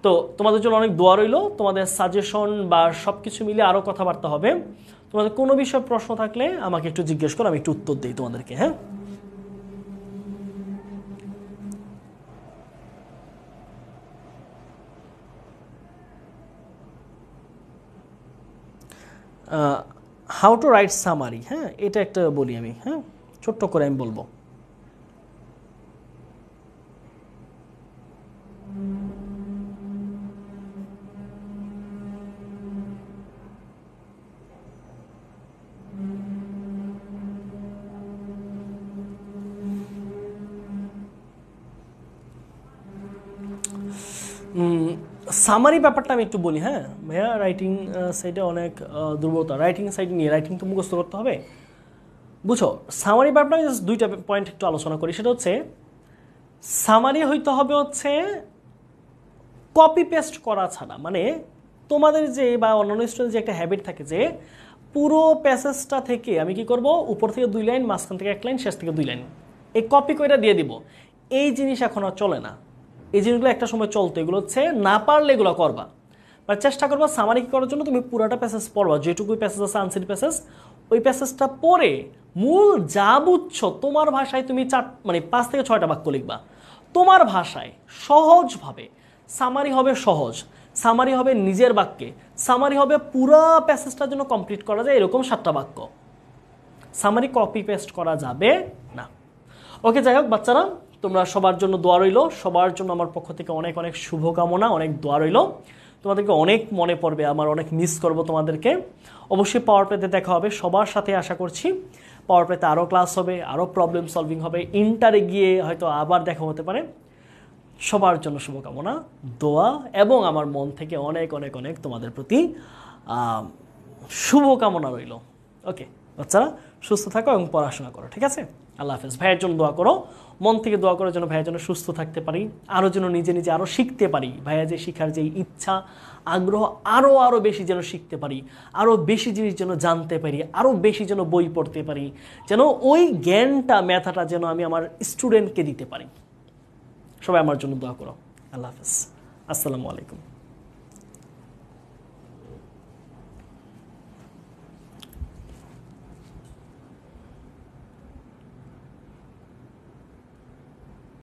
তো তোমাদের জন্য অনেক দোয়া রইল, তোমাদের সাজেশন বা সব কিছু মিলে আরও কথাবার্তা হবে। তোমাদের কোনো বিষয়ে প্রশ্ন থাকলে আমাকে একটু জিজ্ঞেস করো, আমি একটু উত্তর দিই তোমাদেরকে। হ্যাঁ, হাউ টু রাইট সামারি, হ্যাঁ এটা একটা বলি আমি, হ্যাঁ ছোট্ট করে আমি বলবো। সামারি ব্যাপারটা আমি একটু বলি, হ্যাঁ ভাইয়া রাইটিং সাইডে অনেক দুর্বলতা, রাইটিং সাইড নিয়ে রাইটিং তো মুখস্থ করতে হবে। বুঝো সামারি ব্যাপারটা আমি জাস্ট দুইটা পয়েন্ট একটু আলোচনা করি। সেটা হচ্ছে সামারি হইতে হবে হচ্ছে কপি পেস্ট করা ছাড়া, মানে তোমাদের যে বা অন্যান্য স্টুডেন্ট যে একটা হ্যাবিট থাকে যে পুরো প্যাসেজটা থেকে আমি কি করব, উপর থেকে 2 লাইন, মাঝখান থেকে 1 লাইন, শেষ থেকে 2 লাইন, এই কপি করে দিয়ে দিব। এই জিনিস এখন আর চলে না। এই জিনিসগুলো একটা সময় চলতো, এগুলো হচ্ছে না পারলে এগুলো করবা, বা চেষ্টা করবা সামারি করার জন্য তুমি পুরাটা প্যাসেজ পড়বা, যেটুকু প্যাসেজ আছে আনসিড প্যাসেজ, ওই প্যাসেজটা পড়ে মূল যা বুঝছো তোমার ভাষায় তুমি 5 থেকে 6টা বাক্য লিখবা তোমার ভাষায় সহজভাবে। সামারি হবে সহজ, সামারি হবে নিজের বাক্যে, সামারি হবে পুরা প্যাসেজটার জন্য কমপ্লিট করা যায় এরকম 7টা বাক্য। সামারি কপি পেস্ট করা যাবে না। ওকে, যাই হোক বাচ্চারা, তোমরা সবার জন্য দোয়া রইল, সবার জন্য আমার পক্ষ থেকে অনেক অনেক শুভকামনা, অনেক দোয়া রইল। তোমাদেরকে অনেক মনে পড়বে, আমার অনেক মিস করব তোমাদেরকে। অবশ্যই পাওয়ার প্লেতে দেখা হবে সবার সাথে, আশা করছি পাওয়ার প্লেতে আরও ক্লাস হবে, আরও প্রবলেম সলভিং হবে, ইন্টারে গিয়ে হয়তো আবার দেখা হতে পারে। সবার জন্য শুভকামনা, দোয়া এবং আমার মন থেকে অনেক অনেক অনেক তোমাদের প্রতি শুভকামনা রইল। ওকে বাচ্চারা, সুস্থ থাকো এবং পড়াশোনা করো, ঠিক আছে? আল্লাহ হাফেজ। ভাইয়ের জন্য দোয়া করো, মন থেকে দোয়া করার জন্য ভাইয়ের জন্য সুস্থ থাকতে পারি, আরও যেন নিজে নিজে আরও শিখতে পারি, ভাইয়া যে শিখার যে ইচ্ছা আগ্রহ আরও বেশি যেন শিখতে পারি, আরও বেশি জিনিস যেন জানতে পারি, আরও বেশি যেন বই পড়তে পারি, যেন ওই জ্ঞানটা মেধাটা যেন আমি আমার স্টুডেন্টকে দিতে পারি। সবাই আমার জন্য দোয়া করো। আল্লাহ হাফেজ, আসসালামু আলাইকুম।